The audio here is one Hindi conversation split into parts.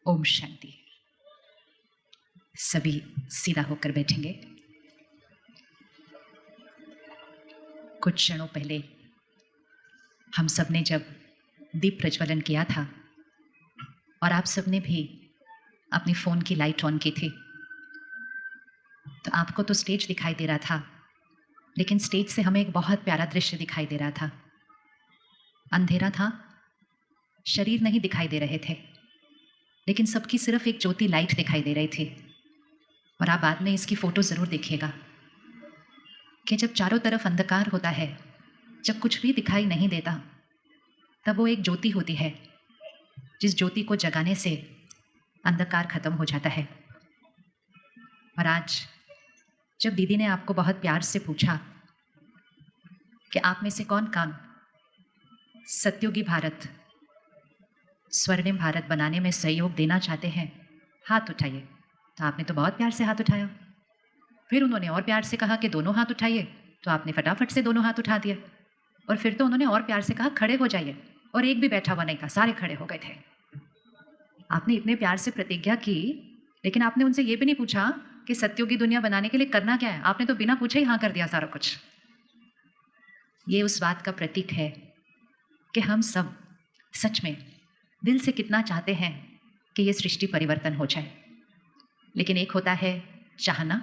ओम शांति। सभी सीधा होकर बैठेंगे। कुछ क्षणों पहले हम सब ने जब दीप प्रज्वलन किया था और आप सब ने भी अपनी फ़ोन की लाइट ऑन की थी, तो आपको तो स्टेज दिखाई दे रहा था, लेकिन स्टेज से हमें एक बहुत प्यारा दृश्य दिखाई दे रहा था। अंधेरा था, शरीर नहीं दिखाई दे रहे थे, लेकिन सबकी सिर्फ एक ज्योति लाइट दिखाई दे रही थी। और आप बाद में इसकी फ़ोटो ज़रूर देखिएगा कि जब चारों तरफ अंधकार होता है, जब कुछ भी दिखाई नहीं देता, तब वो एक ज्योति होती है, जिस ज्योति को जगाने से अंधकार खत्म हो जाता है। और आज जब दीदी ने आपको बहुत प्यार से पूछा कि आप में से कौन सत्युगी भारत, स्वर्णिम भारत बनाने में सहयोग देना चाहते हैं, हाथ उठाइए। तो आपने तो बहुत प्यार से हाथ उठाया। फिर उन्होंने और प्यार से कहा कि दोनों हाथ उठाइए, तो आपने फटाफट से दोनों हाथ उठा दिए। और फिर तो उन्होंने और प्यार से कहा खड़े हो जाइए, और एक भी बैठा हुआ नहीं था, सारे खड़े हो गए थे। आपने इतने प्यार से प्रतिज्ञा की, लेकिन आपने उनसे ये भी नहीं पूछा कि सत्युगी दुनिया बनाने के लिए करना क्या है। आपने तो बिना पूछे ही हाँ कर दिया सारा कुछ। ये उस बात का प्रतीक है कि हम सब सच में दिल से कितना चाहते हैं कि ये सृष्टि परिवर्तन हो जाए। लेकिन एक होता है चाहना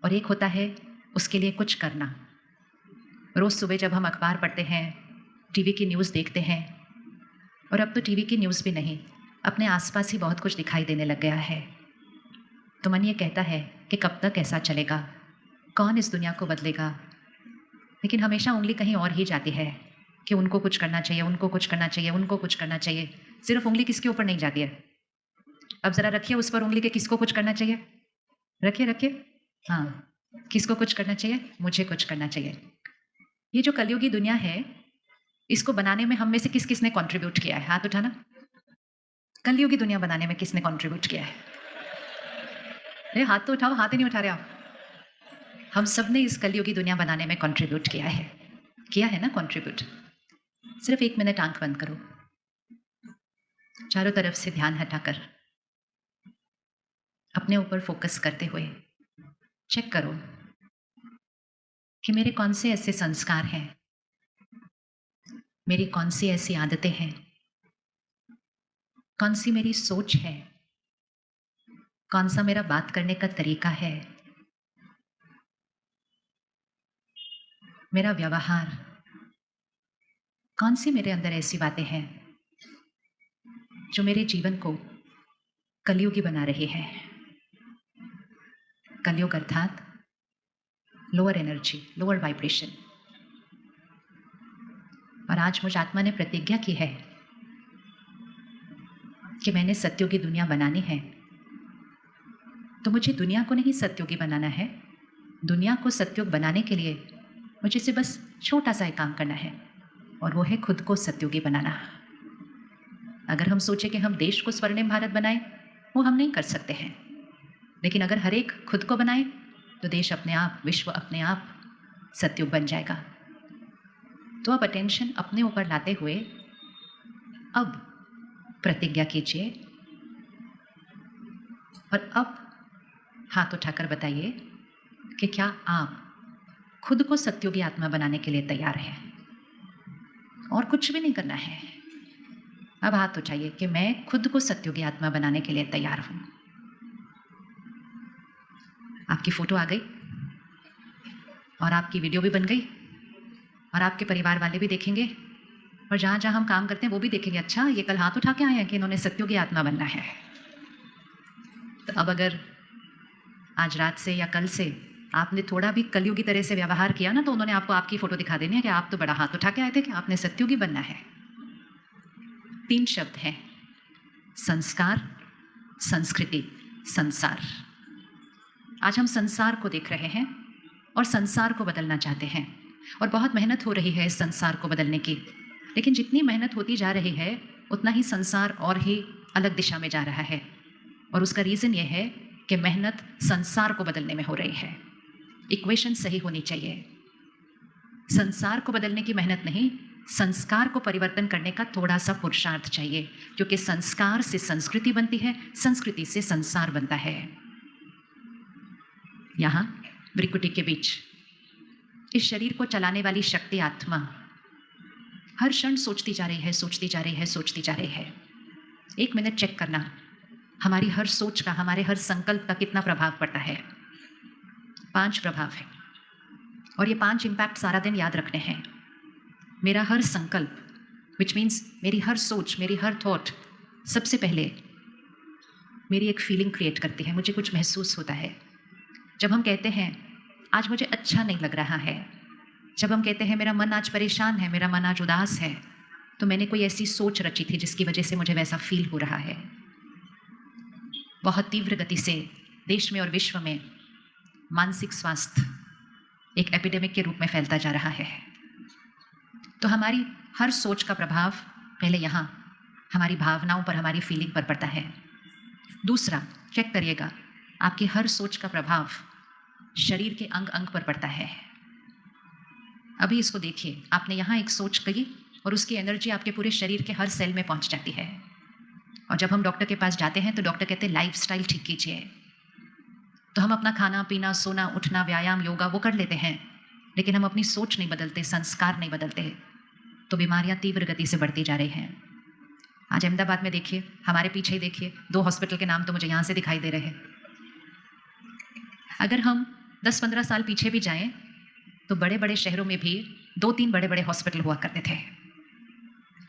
और एक होता है उसके लिए कुछ करना। रोज़ सुबह जब हम अखबार पढ़ते हैं, टीवी की न्यूज़ देखते हैं, और अब तो टीवी की न्यूज़ भी नहीं, अपने आसपास ही बहुत कुछ दिखाई देने लग गया है, तो मन ये कहता है कि कब तक ऐसा चलेगा, कौन इस दुनिया को बदलेगा। लेकिन हमेशा उंगली कहीं और ही जाती है कि उनको कुछ करना चाहिए, उनको कुछ करना चाहिए, उनको कुछ करना चाहिए। सिर्फ उंगली किसके ऊपर नहीं जाती है? अब ज़रा रखिए उस पर उंगली के किसको कुछ करना चाहिए। रखिए रखिए, हाँ, किसको कुछ करना चाहिए? मुझे कुछ करना चाहिए। ये जो कलयुगी दुनिया है, इसको बनाने में हम में से किस किसने कंट्रीब्यूट किया है? हाथ उठाना। कलयुगी दुनिया बनाने में किसने कंट्रीब्यूट किया है? अरे हाथ तो उठाओ, हाथ ही नहीं उठा रहे आप। हम सब ने इस कलयुगी दुनिया बनाने में कंट्रीब्यूट किया है ना कंट्रीब्यूट। सिर्फ 1 मिनट आंख बंद करो, चारों तरफ से ध्यान हटाकर अपने ऊपर फोकस करते हुए चेक करो कि मेरे कौन से ऐसे संस्कार हैं, मेरी कौन सी ऐसी आदतें हैं, कौन सी मेरी सोच है, कौन सा मेरा बात करने का तरीका है, मेरा व्यवहार, कौन सी मेरे अंदर ऐसी बातें हैं जो मेरे जीवन को कलयुगी बना रही है। कलयुग अर्थात लोअर एनर्जी, लोअर वाइब्रेशन। और आज मुझ आत्मा ने प्रतिज्ञा की है कि मैंने सत्युगी दुनिया बनानी है, तो मुझे दुनिया को नहीं सत्युगी बनाना है। दुनिया को सत्युग बनाने के लिए मुझे से बस छोटा सा एक काम करना है, और वो है खुद को सत्युगी बनाना। अगर हम सोचे कि हम देश को स्वर्णिम भारत बनाएं, वो हम नहीं कर सकते हैं। लेकिन अगर हर एक खुद को बनाए, तो देश अपने आप, विश्व अपने आप सत्युग बन जाएगा। तो अब अटेंशन अपने ऊपर लाते हुए अब प्रतिज्ञा कीजिए, और अब हाथ उठाकर बताइए कि क्या आप खुद को सत्युगी आत्मा बनाने के लिए तैयार हैं। और कुछ भी नहीं करना है। अब हाथ उठाइए कि मैं खुद को सत्युगी आत्मा बनाने के लिए तैयार हूं। आपकी फोटो आ गई, और आपकी वीडियो भी बन गई, और आपके परिवार वाले भी देखेंगे, और जहां जहां हम काम करते हैं वो भी देखेंगे, अच्छा ये कल हाथ उठा के आए हैं कि इन्होंने सत्युगी आत्मा बनना है। तो अब अगर आज रात से या कल से आपने थोड़ा भी कलयुगी तरह से व्यवहार किया ना, तो उन्होंने आपको आपकी फोटो दिखा देनी है कि आप तो बड़ा हाथ उठा के आए थे कि आपने सत्युगी बनना है। 3 शब्द हैं, संस्कार, संस्कृति, संसार। आज हम संसार को देख रहे हैं और संसार को बदलना चाहते हैं, और बहुत मेहनत हो रही है इस संसार को बदलने की। लेकिन जितनी मेहनत होती जा रही है, उतना ही संसार और ही अलग दिशा में जा रहा है। और उसका रीज़न ये है कि मेहनत संसार को बदलने में हो रही है। इक्वेशन सही होनी चाहिए। संसार को बदलने की मेहनत नहीं, संस्कार को परिवर्तन करने का थोड़ा सा पुरुषार्थ चाहिए, क्योंकि संस्कार से संस्कृति बनती है, संस्कृति से संसार बनता है। यहाँ भ्रिकुटी के बीच इस शरीर को चलाने वाली शक्ति आत्मा हर क्षण सोचती जा रही है, सोचती जा रही है, सोचती जा रही है। 1 मिनट चेक करना, हमारी हर सोच का, हमारे हर संकल्प का कितना प्रभाव पड़ता है। 5 प्रभाव है और ये 5 इम्पैक्ट सारा दिन याद रखने हैं। मेरा हर संकल्प, विच मीन्स मेरी हर सोच, मेरी हर थॉट, सबसे पहले मेरी एक फीलिंग क्रिएट करती है, मुझे कुछ महसूस होता है। जब हम कहते हैं आज मुझे अच्छा नहीं लग रहा है, जब हम कहते हैं मेरा मन आज परेशान है, मेरा मन आज उदास है, तो मैंने कोई ऐसी सोच रची थी जिसकी वजह से मुझे वैसा फील हो रहा है। बहुत तीव्र गति से देश में और विश्व में मानसिक स्वास्थ्य एक एपिडेमिक के रूप में फैलता जा रहा है। तो हमारी हर सोच का प्रभाव पहले यहाँ हमारी भावनाओं पर, हमारी फीलिंग पर पड़ता है। दूसरा, चेक करिएगा, आपकी हर सोच का प्रभाव शरीर के अंग अंग पर पड़ता है। अभी इसको देखिए, आपने यहाँ एक सोच कही और उसकी एनर्जी आपके पूरे शरीर के हर सेल में पहुँच जाती है। और जब हम डॉक्टर के पास जाते हैं तो डॉक्टर कहते हैं लाइफस्टाइल ठीक कीजिए। तो हम अपना खाना पीना, सोना, उठना, व्यायाम, योगा वो कर लेते हैं, लेकिन हम अपनी सोच नहीं बदलते, संस्कार नहीं बदलते, तो बीमारियां तीव्र गति से बढ़ती जा रही हैं। आज अहमदाबाद में देखिए, हमारे पीछे ही देखिए, 2 हॉस्पिटल के नाम तो मुझे यहाँ से दिखाई दे रहे हैं। अगर हम 10-15 साल पीछे भी जाएं तो बड़े बड़े शहरों में भी 2-3 बड़े बड़े हॉस्पिटल हुआ करते थे,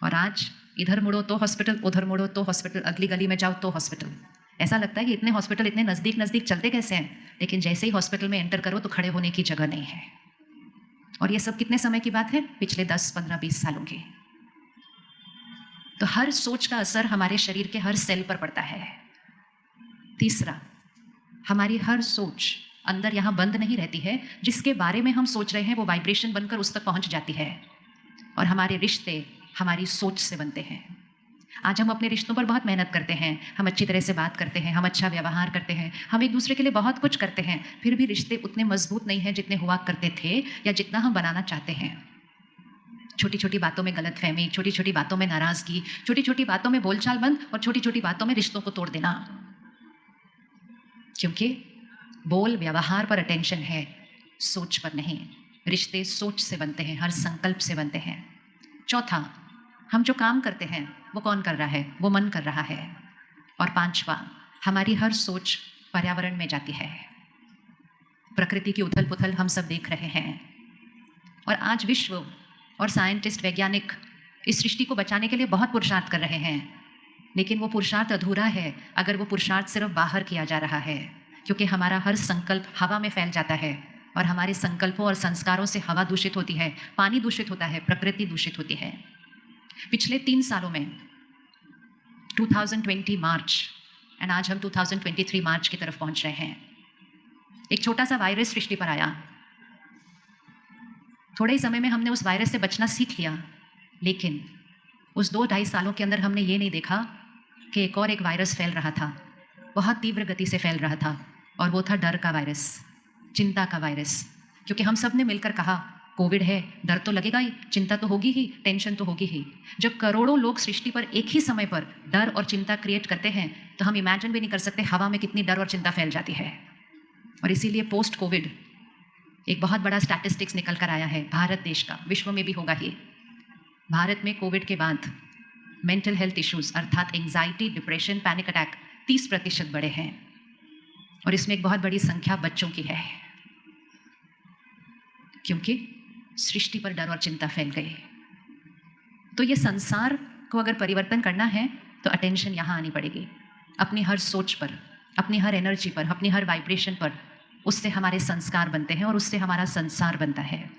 और आज इधर मुड़ो तो हॉस्पिटल, उधर मुड़ो तो हॉस्पिटल, अगली गली में जाओ तो हॉस्पिटल। ऐसा लगता है कि इतने हॉस्पिटल इतने नज़दीक नज़दीक चलते कैसे हैं, लेकिन जैसे ही हॉस्पिटल में एंटर करो तो खड़े होने की जगह नहीं है। और ये सब कितने समय की बात है? पिछले 10, 15, 20 सालों की। तो हर सोच का असर हमारे शरीर के हर सेल पर पड़ता है। तीसरा, हमारी हर सोच अंदर यहाँ बंद नहीं रहती है, जिसके बारे में हम सोच रहे हैं वो वाइब्रेशन बनकर उस तक पहुँच जाती है, और हमारे रिश्ते हमारी सोच से बनते हैं। आज हम अपने रिश्तों पर बहुत मेहनत करते हैं, हम अच्छी तरह से बात करते हैं, हम अच्छा व्यवहार करते हैं, हम एक दूसरे के लिए बहुत कुछ करते हैं, फिर भी रिश्ते उतने मजबूत नहीं हैं जितने हुआ करते थे या जितना हम बनाना चाहते हैं। छोटी छोटी बातों में गलतफहमी, छोटी छोटी बातों में नाराजगी, छोटी छोटी बातों में बोलचाल बंद और छोटी छोटी बातों में रिश्तों को तोड़ देना, क्योंकि बोल व्यवहार पर अटेंशन है, सोच पर नहीं। रिश्ते सोच से बनते हैं, हर संकल्प से बनते हैं। चौथा, हम जो काम करते हैं वो कौन कर रहा है? वो मन कर रहा है। और 5वां, हमारी हर सोच पर्यावरण में जाती है। प्रकृति की उथल पुथल हम सब देख रहे हैं, और आज विश्व और साइंटिस्ट, वैज्ञानिक इस सृष्टि को बचाने के लिए बहुत पुरुषार्थ कर रहे हैं, लेकिन वो पुरुषार्थ अधूरा है अगर वो पुरुषार्थ सिर्फ बाहर किया जा रहा है, क्योंकि हमारा हर संकल्प हवा में फैल जाता है, और हमारे संकल्पों और संस्कारों से हवा दूषित होती है, पानी दूषित होता है, प्रकृति दूषित होती है। पिछले 3 सालों में 2020 मार्च एंड आज हम 2023 मार्च की तरफ पहुंच रहे हैं, एक छोटा सा वायरस सृष्टि पर आया। थोड़े ही समय में हमने उस वायरस से बचना सीख लिया, लेकिन उस 2-2.5 सालों के अंदर हमने ये नहीं देखा कि एक वायरस फैल रहा था, बहुत तीव्र गति से फैल रहा था, और वो था डर का वायरस, चिंता का वायरस। क्योंकि हम सब ने मिलकर कहा कोविड है, डर तो लगेगा ही, चिंता तो होगी ही, टेंशन तो होगी ही। जब करोड़ों लोग सृष्टि पर एक ही समय पर डर और चिंता क्रिएट करते हैं तो हम इमेजिन भी नहीं कर सकते हवा में कितनी डर और चिंता फैल जाती है। और इसीलिए पोस्ट कोविड एक बहुत बड़ा स्टैटिस्टिक्स निकल कर आया है भारत देश का, विश्व में भी होगा ही। भारत में कोविड के बाद मेंटल हेल्थ इश्यूज अर्थात एंग्जाइटी, डिप्रेशन, पैनिक अटैक 30% बढ़े हैं, और इसमें एक बहुत बड़ी संख्या बच्चों की है, क्योंकि सृष्टि पर डर और चिंता फैल गई। तो ये संसार को अगर परिवर्तन करना है तो अटेंशन यहाँ आनी पड़ेगी, अपनी हर सोच पर, अपनी हर एनर्जी पर, अपनी हर वाइब्रेशन पर। उससे हमारे संस्कार बनते हैं और उससे हमारा संसार बनता है।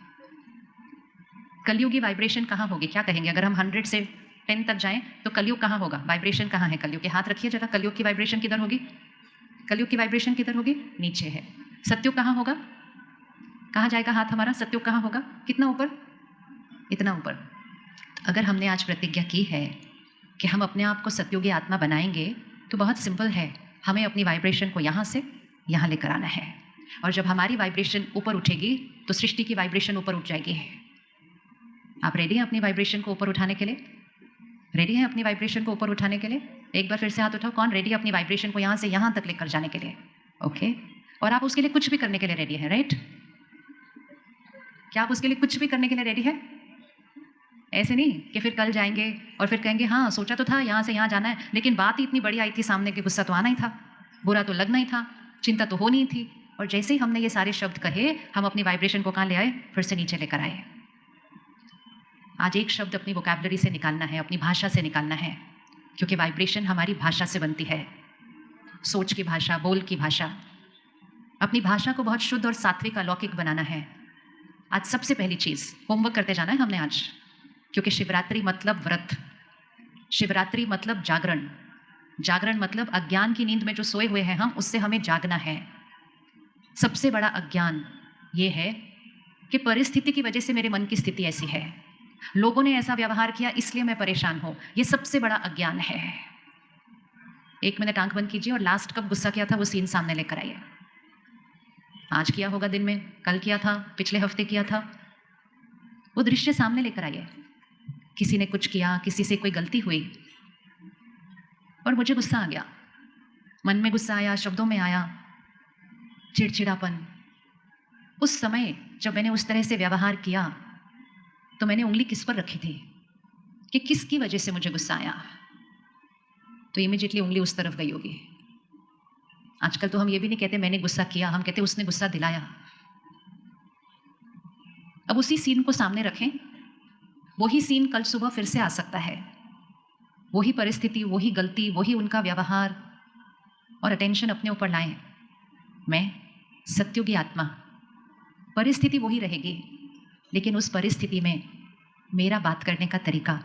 कलयुगी वाइब्रेशन कहाँ होगी? क्या कहेंगे? अगर हम 100 से 10 तक जाएं तो कलयुग कहाँ होगा? वाइब्रेशन कहाँ है कलयुग के? हाथ रखिए जरा, कलयुग की वाइब्रेशन किधर होगी? कलयुग की वाइब्रेशन किधर होगी? नीचे है। सत्युग कहाँ होगा? कहाँ जाएगा हाथ हमारा? सत्युग कहाँ होगा? कितना ऊपर? इतना ऊपर। तो अगर हमने आज प्रतिज्ञा की है कि हम अपने आप को सत्युगी आत्मा बनाएंगे, तो बहुत सिंपल है, हमें अपनी वाइब्रेशन को यहाँ से यहाँ लेकर आना है। और जब हमारी वाइब्रेशन ऊपर उठेगी तो सृष्टि की वाइब्रेशन ऊपर उठ जाएगी। आप रेडी हैं अपनी वाइब्रेशन को ऊपर उठाने के लिए? रेडी हैं अपनी वाइब्रेशन को ऊपर उठाने के लिए? एक बार फिर से हाथ उठाओ। कौन रेडी है अपनी वाइब्रेशन को यहाँ से यहाँ तक लेकर जाने के लिए? ओके। और आप उसके लिए कुछ भी करने के लिए रेडी हैं, राइट? क्या आप उसके लिए कुछ भी करने के लिए रेडी हैं? ऐसे नहीं कि फिर कल जाएंगे और फिर कहेंगे हाँ सोचा तो था यहाँ से यहाँ जाना है, लेकिन बात ही इतनी बड़ी आई थी सामने कि गुस्सा तो आना ही था, बुरा तो लगना ही था, चिंता तो होनी ही थी। और जैसे ही हमने ये सारे शब्द कहे, हम अपनी वाइब्रेशन को कहाँ ले आए? फिर से नीचे लेकर आए। आज एक शब्द अपनी वोकैबुलरी से निकालना है, अपनी भाषा से निकालना है, क्योंकि वाइब्रेशन हमारी भाषा से बनती है। सोच की भाषा, बोल की भाषा। अपनी भाषा को बहुत शुद्ध और सात्विक अलौकिक बनाना है। आज सबसे पहली चीज़ होमवर्क करते जाना है हमने आज, क्योंकि शिवरात्रि मतलब व्रत, शिवरात्रि मतलब जागरण, जागरण मतलब अज्ञान की नींद में जो सोए हुए हैं हम, उससे हमें जागना है। सबसे बड़ा अज्ञान ये है कि परिस्थिति की वजह से मेरे मन की स्थिति ऐसी है, लोगों ने ऐसा व्यवहार किया इसलिए मैं परेशान हूँ। ये सबसे बड़ा अज्ञान है। 1 मिनट आंख बंद कीजिए और लास्ट कब गुस्सा किया था वो सीन सामने लेकर आइए। आज किया होगा दिन में, कल किया था, पिछले हफ्ते किया था, वो दृश्य सामने लेकर आइए। किसी ने कुछ किया, किसी से कोई गलती हुई और मुझे गुस्सा आ गया, मन में गुस्सा आया, शब्दों में आया, चिड़चिड़ापन। उस समय जब मैंने उस तरह से व्यवहार किया तो मैंने उंगली किस पर रखी थी कि किसकी वजह से मुझे गुस्सा आया? तो इमीडिएटली उंगली उस तरफ गई होगी। आजकल तो हम ये भी नहीं कहते मैंने गुस्सा किया, हम कहते उसने गुस्सा दिलाया। अब उसी सीन को सामने रखें, वही सीन कल सुबह फिर से आ सकता है, वही परिस्थिति, वही गलती, वही उनका व्यवहार, और अटेंशन अपने ऊपर लाएं। मैं सत्युगी आत्मा, परिस्थिति वही रहेगी, लेकिन उस परिस्थिति में मेरा बात करने का तरीका,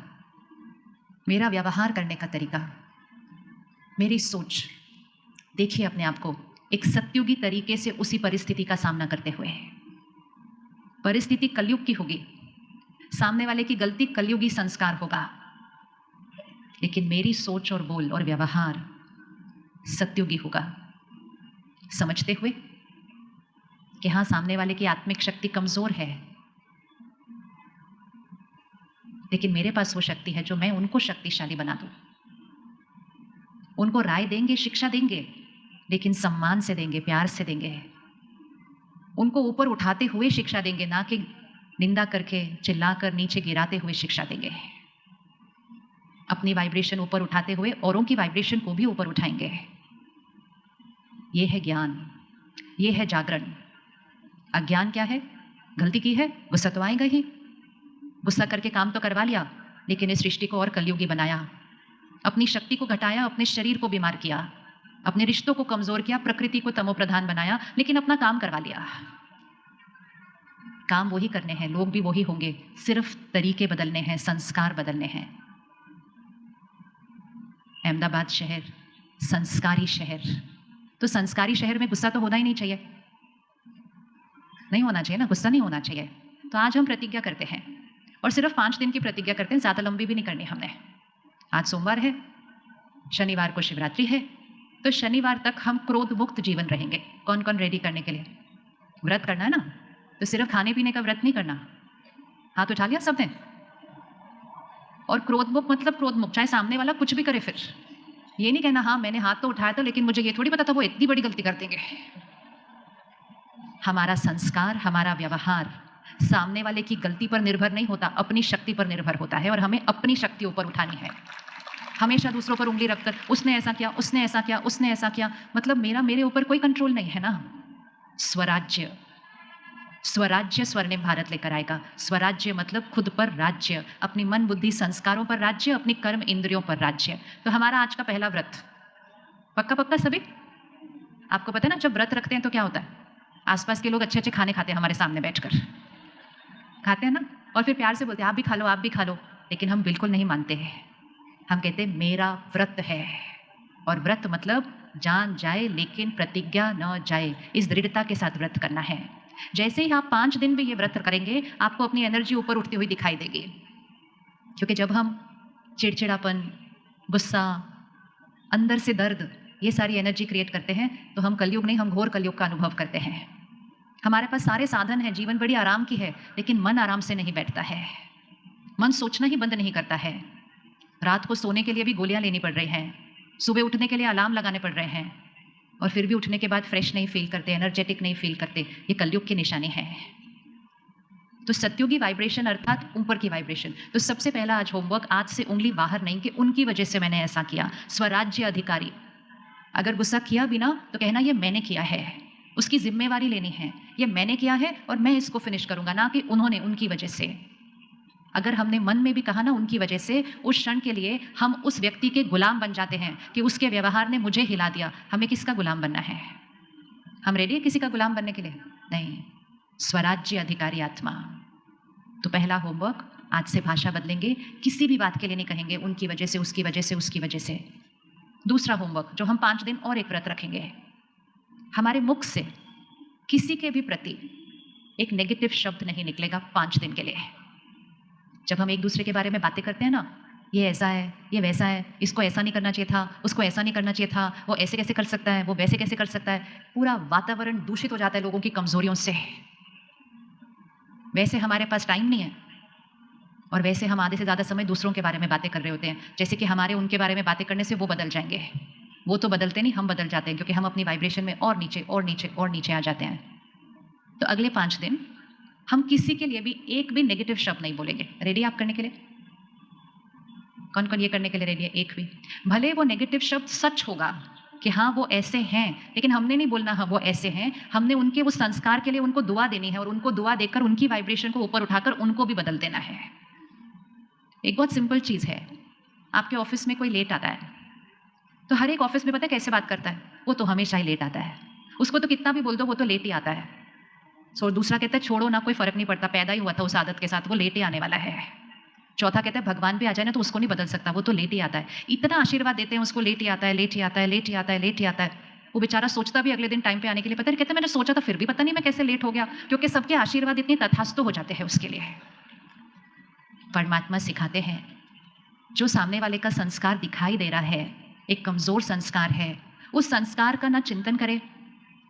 मेरा व्यवहार करने का तरीका, मेरी सोच, देखिए अपने आप को एक सत्युगी तरीके से उसी परिस्थिति का सामना करते हुए। परिस्थिति कलयुग की होगी, सामने वाले की गलती कलयुगी संस्कार होगा, लेकिन मेरी सोच और बोल और व्यवहार सत्युगी होगा। समझते हुए कि हाँ सामने वाले की आत्मिक शक्ति कमजोर है, लेकिन मेरे पास वो शक्ति है जो मैं उनको शक्तिशाली बना दूं। उनको राय देंगे, शिक्षा देंगे, लेकिन सम्मान से देंगे, प्यार से देंगे। उनको ऊपर उठाते हुए शिक्षा देंगे, ना कि निंदा करके, चिल्लाकर, नीचे गिराते हुए शिक्षा देंगे। अपनी वाइब्रेशन ऊपर उठाते हुए औरों की वाइब्रेशन को भी ऊपर उठाएंगे। ये है ज्ञान, ये है जागरण। अज्ञान क्या है? गलती की है, गुस्सा तो आएगा ही, गुस्सा करके काम तो करवा लिया, लेकिन इस सृष्टि को और कलयुगी बनाया, अपनी शक्ति को घटाया, अपने शरीर को बीमार किया, अपने रिश्तों को कमजोर किया, प्रकृति को तमोप्रधान बनाया, लेकिन अपना काम करवा लिया। काम वही करने हैं, लोग भी वही होंगे, सिर्फ तरीके बदलने हैं, संस्कार बदलने हैं। अहमदाबाद शहर संस्कारी शहर, तो संस्कारी शहर में गुस्सा तो होना ही नहीं चाहिए, नहीं होना चाहिए ना, गुस्सा नहीं होना चाहिए। तो आज हम प्रतिज्ञा करते हैं, और सिर्फ 5 दिन की प्रतिज्ञा करते हैं, ज़्यादा लंबी भी नहीं करनी हमने। आज सोमवार है, शनिवार को शिवरात्रि है, तो शनिवार तक हम क्रोध मुक्त जीवन रहेंगे। कौन कौन रेडी करने के लिए? व्रत करना है ना, तो सिर्फ खाने पीने का व्रत नहीं करना। हाथ उठा लिया सबने? और क्रोध मुक्त मतलब क्रोध मुक्त, चाहे सामने वाला कुछ भी करे, फिर ये नहीं कहना हाँ मैंने हाथ तो उठाया था लेकिन मुझे ये थोड़ी पता था वो इतनी बड़ी गलती कर देंगे। हमारा संस्कार, हमारा व्यवहार सामने वाले की गलती पर निर्भर नहीं होता, अपनी शक्ति पर निर्भर होता है, और हमें अपनी शक्ति ऊपर उठानी है। हमेशा दूसरों पर उंगली रखकर उसने ऐसा किया, उसने ऐसा किया, उसने ऐसा किया, मतलब मेरे ऊपर कोई कंट्रोल नहीं है ना। स्वराज्य, स्वराज्य स्वर्णिम भारत लेकर आएगा। स्वराज्य मतलब खुद पर राज्य, अपनी मन बुद्धि संस्कारों पर राज्य, अपनी कर्म इंद्रियों पर राज्य। तो हमारा आज का पहला व्रत, पक्का पक्का सभी? आपको पता है ना जब व्रत रखते हैं तो क्या होता है? आसपास के लोग अच्छे अच्छे खाने खाते हैं, हमारे सामने बैठकर खाते हैं ना, और फिर प्यार से बोलते हैं आप भी खा लो, आप भी खा लो, लेकिन हम बिल्कुल नहीं मानते हैं। हम कहते हैं मेरा व्रत है, और व्रत मतलब जान जाए लेकिन प्रतिज्ञा न जाए, इस दृढ़ता के साथ व्रत करना है। जैसे ही आप 5 दिन भी ये व्रत करेंगे, आपको अपनी एनर्जी ऊपर उठती हुई दिखाई देगी। क्योंकि जब हम चिड़चिड़ापन, गुस्सा, अंदर से दर्द, ये सारी एनर्जी क्रिएट करते हैं, तो हम कलयुग नहीं, हम घोर कलयुग का अनुभव करते हैं। हमारे पास सारे साधन हैं, जीवन बड़ी आराम की है, लेकिन मन आराम से नहीं बैठता है। मन सोचना ही बंद नहीं करता है। रात को सोने के लिए भी गोलियां लेनी पड़ रही हैं, सुबह उठने के लिए अलार्म लगाने पड़ रहे हैं, और फिर भी उठने के बाद फ्रेश नहीं फील करते, एनर्जेटिक नहीं फील करते। ये कलयुग की निशानी है। तो सत्युगी वाइब्रेशन अर्थात ऊपर की वाइब्रेशन। तो सबसे पहला आज होमवर्क, आज से उंगली बाहर नहीं कि उनकी वजह से मैंने ऐसा किया। स्वराज्य अधिकारी, अगर गुस्सा किया भी ना तो कहना ये मैंने किया है, उसकी जिम्मेवारी लेनी है। ये मैंने किया है और मैं इसको फिनिश करूंगा, ना कि उन्होंने, उनकी वजह से। अगर हमने मन में भी कहा ना उनकी वजह से, उस क्षण के लिए हम उस व्यक्ति के गुलाम बन जाते हैं कि उसके व्यवहार ने मुझे हिला दिया। हमें किसका गुलाम बनना है? हम रेडी है किसी का गुलाम बनने के लिए? नहीं। स्वराज्य अधिकारी आत्मा। तो पहला होमवर्क, आज से भाषा बदलेंगे, किसी भी बात के लिए नहीं कहेंगे उनकी वजह से, उसकी वजह से, उसकी वजह से। दूसरा होमवर्क जो हम 5 दिन और एक व्रत रखेंगे, हमारे मुख से किसी के भी प्रति एक नेगेटिव शब्द नहीं निकलेगा 5 दिन के लिए। जब हम एक दूसरे के बारे में बातें करते हैं ना, ये ऐसा है, ये वैसा है, इसको ऐसा नहीं करना चाहिए था, उसको ऐसा नहीं करना चाहिए था, वो ऐसे कैसे कर सकता है, वो वैसे कैसे कर सकता है, पूरा वातावरण दूषित हो जाता है लोगों की कमजोरियों से। वैसे हमारे पास टाइम नहीं है, और वैसे हम आधे से ज़्यादा समय दूसरों के बारे में बातें कर रहे होते हैं, जैसे कि हमारे उनके बारे में बातें करने से वो बदल जाएंगे। वो तो बदलते नहीं, हम बदल जाते हैं, क्योंकि हम अपनी वाइब्रेशन में और नीचे और नीचे और नीचे आ जाते हैं। तो अगले 5 दिन हम किसी के लिए भी एक भी नेगेटिव शब्द नहीं बोलेंगे। रेडी आप करने के लिए? कौन कौन ये करने के लिए रेडी है? एक भी। भले वो नेगेटिव शब्द सच होगा कि हाँ वो ऐसे हैं, लेकिन हमने नहीं बोलना हाँ वो ऐसे हैं। हमने उनके उस संस्कार के लिए उनको दुआ देनी है, और उनको दुआ देकर उनकी वाइब्रेशन को ऊपर उठाकर उनको भी बदल देना है। एक बहुत सिंपल चीज़ है, आपके ऑफिस में कोई लेट आता है, तो हर एक ऑफिस में पता है कैसे बात करता है? वो तो हमेशा ही लेट आता है, उसको तो कितना भी बोल दो वो तो लेट ही आता है। सो दूसरा कहता है छोड़ो ना, कोई फर्क नहीं पड़ता, पैदा ही हुआ था उस आदत के साथ, वो लेट ही आने वाला है। चौथा कहता है भगवान भी आ जाए ना तो उसको नहीं बदल सकता, वो तो लेट ही आता है। इतना आशीर्वाद देते हैं उसको, लेट ही आता है, लेट ही आता है, लेट ही आता है, लेट ही आता है। वो बेचारा सोचता भी अगले दिन टाइम पे आने के लिए, पता नहीं कहता मैंने सोचा था फिर भी पता नहीं मैं कैसे लेट हो गया, क्योंकि सबके आशीर्वाद इतने तथास्तु हो जाते हैं उसके लिए। परमात्मा सिखाते हैं जो सामने वाले का संस्कार दिखाई दे रहा है एक कमजोर संस्कार है, उस संस्कार का ना चिंतन करें,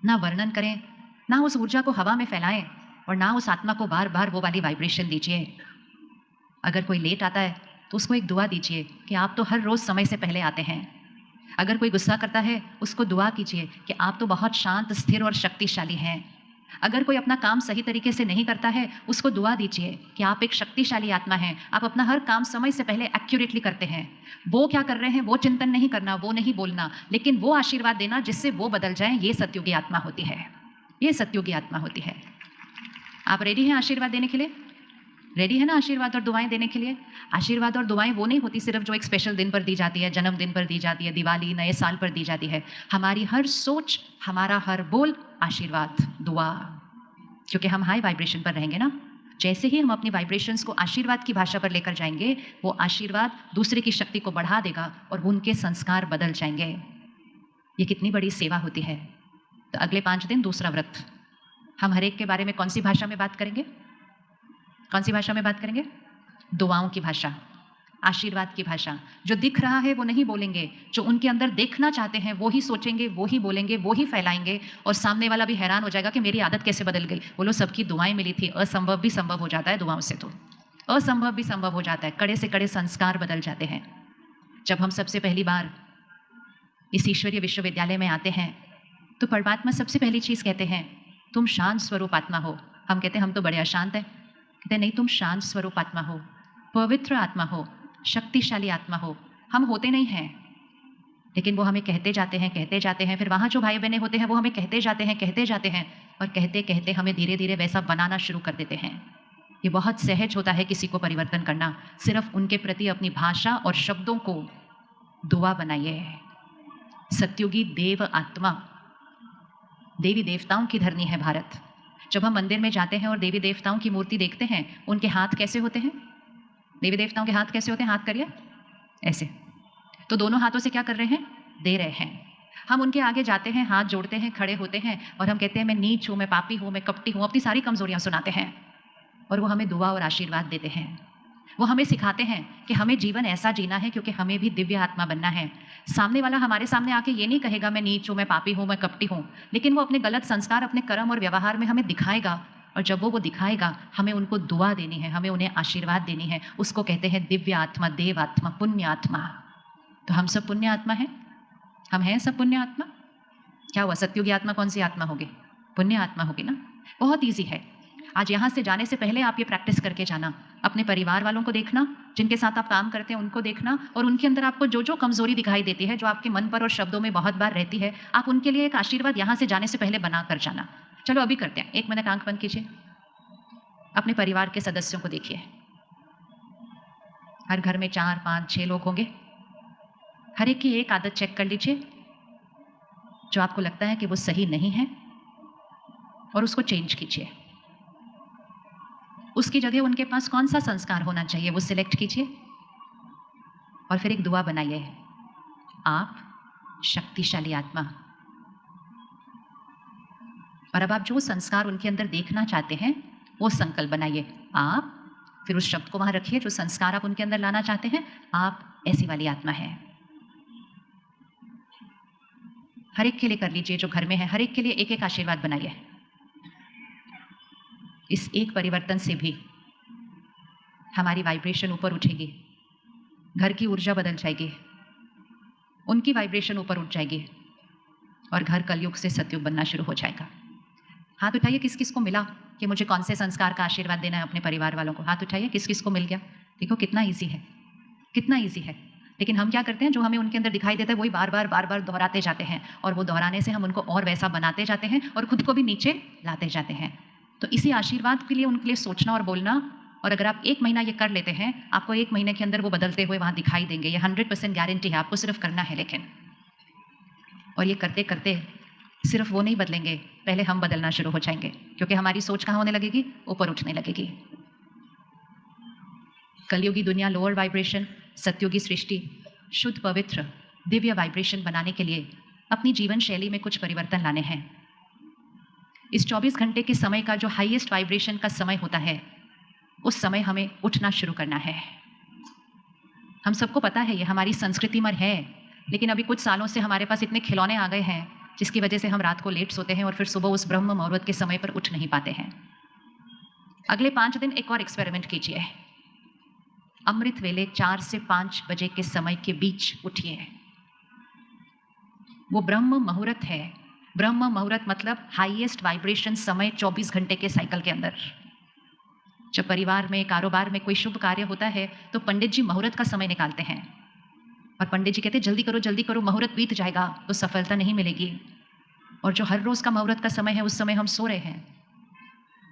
ना वर्णन करें, ना उस ऊर्जा को हवा में फैलाएं, और ना उस आत्मा को बार बार वो वाली वाइब्रेशन दीजिए। अगर कोई लेट आता है तो उसको एक दुआ दीजिए कि आप तो हर रोज़ समय से पहले आते हैं। अगर कोई गुस्सा करता है उसको दुआ कीजिए कि आप तो बहुत शांत, स्थिर और शक्तिशाली हैं। अगर कोई अपना काम सही तरीके से नहीं करता है उसको दुआ दीजिए कि आप एक शक्तिशाली आत्मा हैं, आप अपना हर काम समय से पहले एक्यूरेटली करते हैं। वो क्या कर रहे हैं वो चिंतन नहीं करना, वो नहीं बोलना, लेकिन वो आशीर्वाद देना जिससे वो बदल जाए। ये सत्युगी आत्मा होती है, ये सत्युगी आत्मा होती है। आप रेडी हैं आशीर्वाद देने के लिए? रेडी है ना आशीर्वाद और दुआएं देने के लिए? आशीर्वाद और दुआएं वो नहीं होती सिर्फ जो एक स्पेशल दिन पर दी जाती है, जन्मदिन पर दी जाती है, दिवाली, नए साल पर दी जाती है। हमारी हर सोच, हमारा हर बोल आशीर्वाद, दुआ, क्योंकि हम हाई वाइब्रेशन पर रहेंगे ना। जैसे ही हम अपनी वाइब्रेशंस को आशीर्वाद की भाषा पर लेकर जाएंगे, वो आशीर्वाद दूसरे की शक्ति को बढ़ा देगा और उनके संस्कार बदल जाएंगे। ये कितनी बड़ी सेवा होती है। तो अगले 5 दिन दूसरा व्रत, हम हर एक के बारे में कौन सी भाषा में बात करेंगे? कौन सी भाषा में बात करेंगे? दुआओं की भाषा, आशीर्वाद की भाषा। जो दिख रहा है वो नहीं बोलेंगे, जो उनके अंदर देखना चाहते हैं वो ही सोचेंगे, वो ही बोलेंगे, वो ही फैलाएंगे, और सामने वाला भी हैरान हो जाएगा कि मेरी आदत कैसे बदल गई। बोलो सबकी दुआएं मिली थी, असंभव भी संभव हो जाता है दुआओं से, तो असंभव भी संभव हो जाता है, कड़े से कड़े संस्कार बदल जाते हैं। जब हम सबसे पहली बार इस ईश्वरीय विश्वविद्यालय में आते हैं तो परमात्मा सबसे पहली चीज़ कहते हैं तुम शांत स्वरूप आत्मा हो। हम कहते हैं हम तो बड़े अशांत हैं, कहते नहीं तुम शांत स्वरूप आत्मा हो, पवित्र आत्मा हो, शक्तिशाली आत्मा हो। हम होते नहीं हैं, लेकिन वो हमें कहते जाते हैं। फिर वहाँ जो भाई बहने होते हैं वो हमें कहते जाते हैं, और कहते कहते हमें धीरे धीरे वैसा बनाना शुरू कर देते हैं। ये बहुत सहज होता है किसी को परिवर्तन करना। सिर्फ उनके प्रति अपनी भाषा और शब्दों को दुआ बनाइए। सत्युगी देव आत्मा, देवी देवताओं की धरनी है भारत। जब हम मंदिर में जाते हैं और देवी देवताओं की मूर्ति देखते हैं, उनके हाथ कैसे होते हैं? देवी देवताओं के हाथ कैसे होते हैं? हाथ करिए ऐसे। तो दोनों हाथों से क्या कर रहे हैं? दे रहे हैं। हम उनके आगे जाते हैं, हाथ जोड़ते हैं, खड़े होते हैं, और हम कहते हैं मैं नीच हूँ, मैं पापी हूँ, मैं कपटी हूँ, अपनी सारी कमजोरियां सुनाते हैं, और वो हमें दुआ और आशीर्वाद देते हैं। वो हमें सिखाते हैं कि हमें जीवन ऐसा जीना है क्योंकि हमें भी दिव्य आत्मा बनना है। सामने वाला हमारे सामने आके ये नहीं कहेगा मैं नीच हूँ, मैं पापी हूँ, मैं कपटी हूँ, लेकिन वो अपने गलत संस्कार, अपने कर्म और व्यवहार में हमें दिखाएगा, और जब वो दिखाएगा, हमें उनको दुआ देनी है, हमें उन्हें आशीर्वाद देनी है। उसको कहते हैं दिव्य आत्मा, देव आत्मा, पुण्य आत्मा। तो हम सब पुण्य आत्मा हैं? हम हैं सब पुण्य आत्मा? क्या हुआ, सतयुगी आत्मा कौन सी आत्मा होगी? पुण्य आत्मा होगी ना। बहुत ईजी है। आज यहाँ से जाने से पहले आप ये प्रैक्टिस करके जाना। अपने परिवार वालों को देखना, जिनके साथ आप काम करते हैं उनको देखना, और उनके अंदर आपको जो जो कमजोरी दिखाई देती है, जो आपके मन पर और शब्दों में बहुत बार रहती है, आप उनके लिए एक आशीर्वाद यहाँ से जाने से पहले बना कर जाना। चलो अभी करते हैं। 1 मिनट आंख बंद कीजिए। अपने परिवार के सदस्यों को देखिए। हर घर में 4, 5, 6 लोग होंगे। हर एक की एक आदत चेक कर लीजिए जो आपको लगता है कि वो सही नहीं है, और उसको चेंज कीजिए। उसकी जगह उनके पास कौन सा संस्कार होना चाहिए वो सिलेक्ट कीजिए, और फिर एक दुआ बनाइए। आप शक्तिशाली आत्मा। और अब आप जो संस्कार उनके अंदर देखना चाहते हैं वो संकल्प बनाइए। आप, फिर उस शब्द को वहां रखिए जो संस्कार आप उनके अंदर लाना चाहते हैं। आप ऐसी वाली आत्मा है। हर एक के लिए कर लीजिए जो घर में है, हर एक के लिए एक एक आशीर्वाद बनाइए। इस एक परिवर्तन से भी हमारी वाइब्रेशन ऊपर उठेगी, घर की ऊर्जा बदल जाएगी, उनकी वाइब्रेशन ऊपर उठ जाएगी, और घर कलयुग से सतयुग बनना शुरू हो जाएगा। हाथ उठाइए किस किस को मिला कि मुझे कौन से संस्कार का आशीर्वाद देना है अपने परिवार वालों को। हाथ उठाइए किस किस को मिल गया। देखो कितना ईजी है, कितना ईजी है। लेकिन हम क्या करते हैं, जो हमें उनके अंदर दिखाई देता है वही बार बार दोहराते जाते हैं, और वो दोहराने से हम उनको और वैसा बनाते जाते हैं और खुद को भी नीचे लाते जाते हैं। तो इसी आशीर्वाद के लिए उनके लिए सोचना और बोलना, और अगर आप 1 महीना ये कर लेते हैं, आपको 1 महीने के अंदर वो बदलते हुए वहाँ दिखाई देंगे। ये 100% गारंटी है, आपको सिर्फ करना है। लेकिन और ये करते करते सिर्फ वो नहीं बदलेंगे, पहले हम बदलना शुरू हो जाएंगे, क्योंकि हमारी सोच कहाँ होने लगेगी, ऊपर उठने लगेगी। कलयुगी दुनिया लोअर वाइब्रेशन, सतयुगी सृष्टि शुद्ध पवित्र दिव्य वाइब्रेशन बनाने के लिए अपनी जीवन शैली में कुछ परिवर्तन लाने हैं। इस 24 घंटे के समय का जो हाईएस्ट वाइब्रेशन का समय होता है, उस समय हमें उठना शुरू करना है। हम सबको पता है, ये हमारी संस्कृति में है, लेकिन अभी कुछ सालों से हमारे पास इतने खिलौने आ गए हैं जिसकी वजह से हम रात को लेट सोते हैं और फिर सुबह उस ब्रह्म मुहूर्त के समय पर उठ नहीं पाते हैं। अगले 5 दिन एक और एक्सपेरिमेंट कीजिए। अमृत वेले 4 से 5 बजे के समय के बीच उठिए। वो ब्रह्म मुहूर्त है। ब्रह्म मुहूर्त मतलब हाईएस्ट वाइब्रेशन समय 24 घंटे के साइकिल के अंदर। जब परिवार में, कारोबार में कोई शुभ कार्य होता है तो पंडित जी मुहूर्त का समय निकालते हैं, और पंडित जी कहते हैं जल्दी करो, मुहूर्त बीत जाएगा तो सफलता नहीं मिलेगी। और जो हर रोज का मुहूर्त का समय है, उस समय हम सो रहे हैं,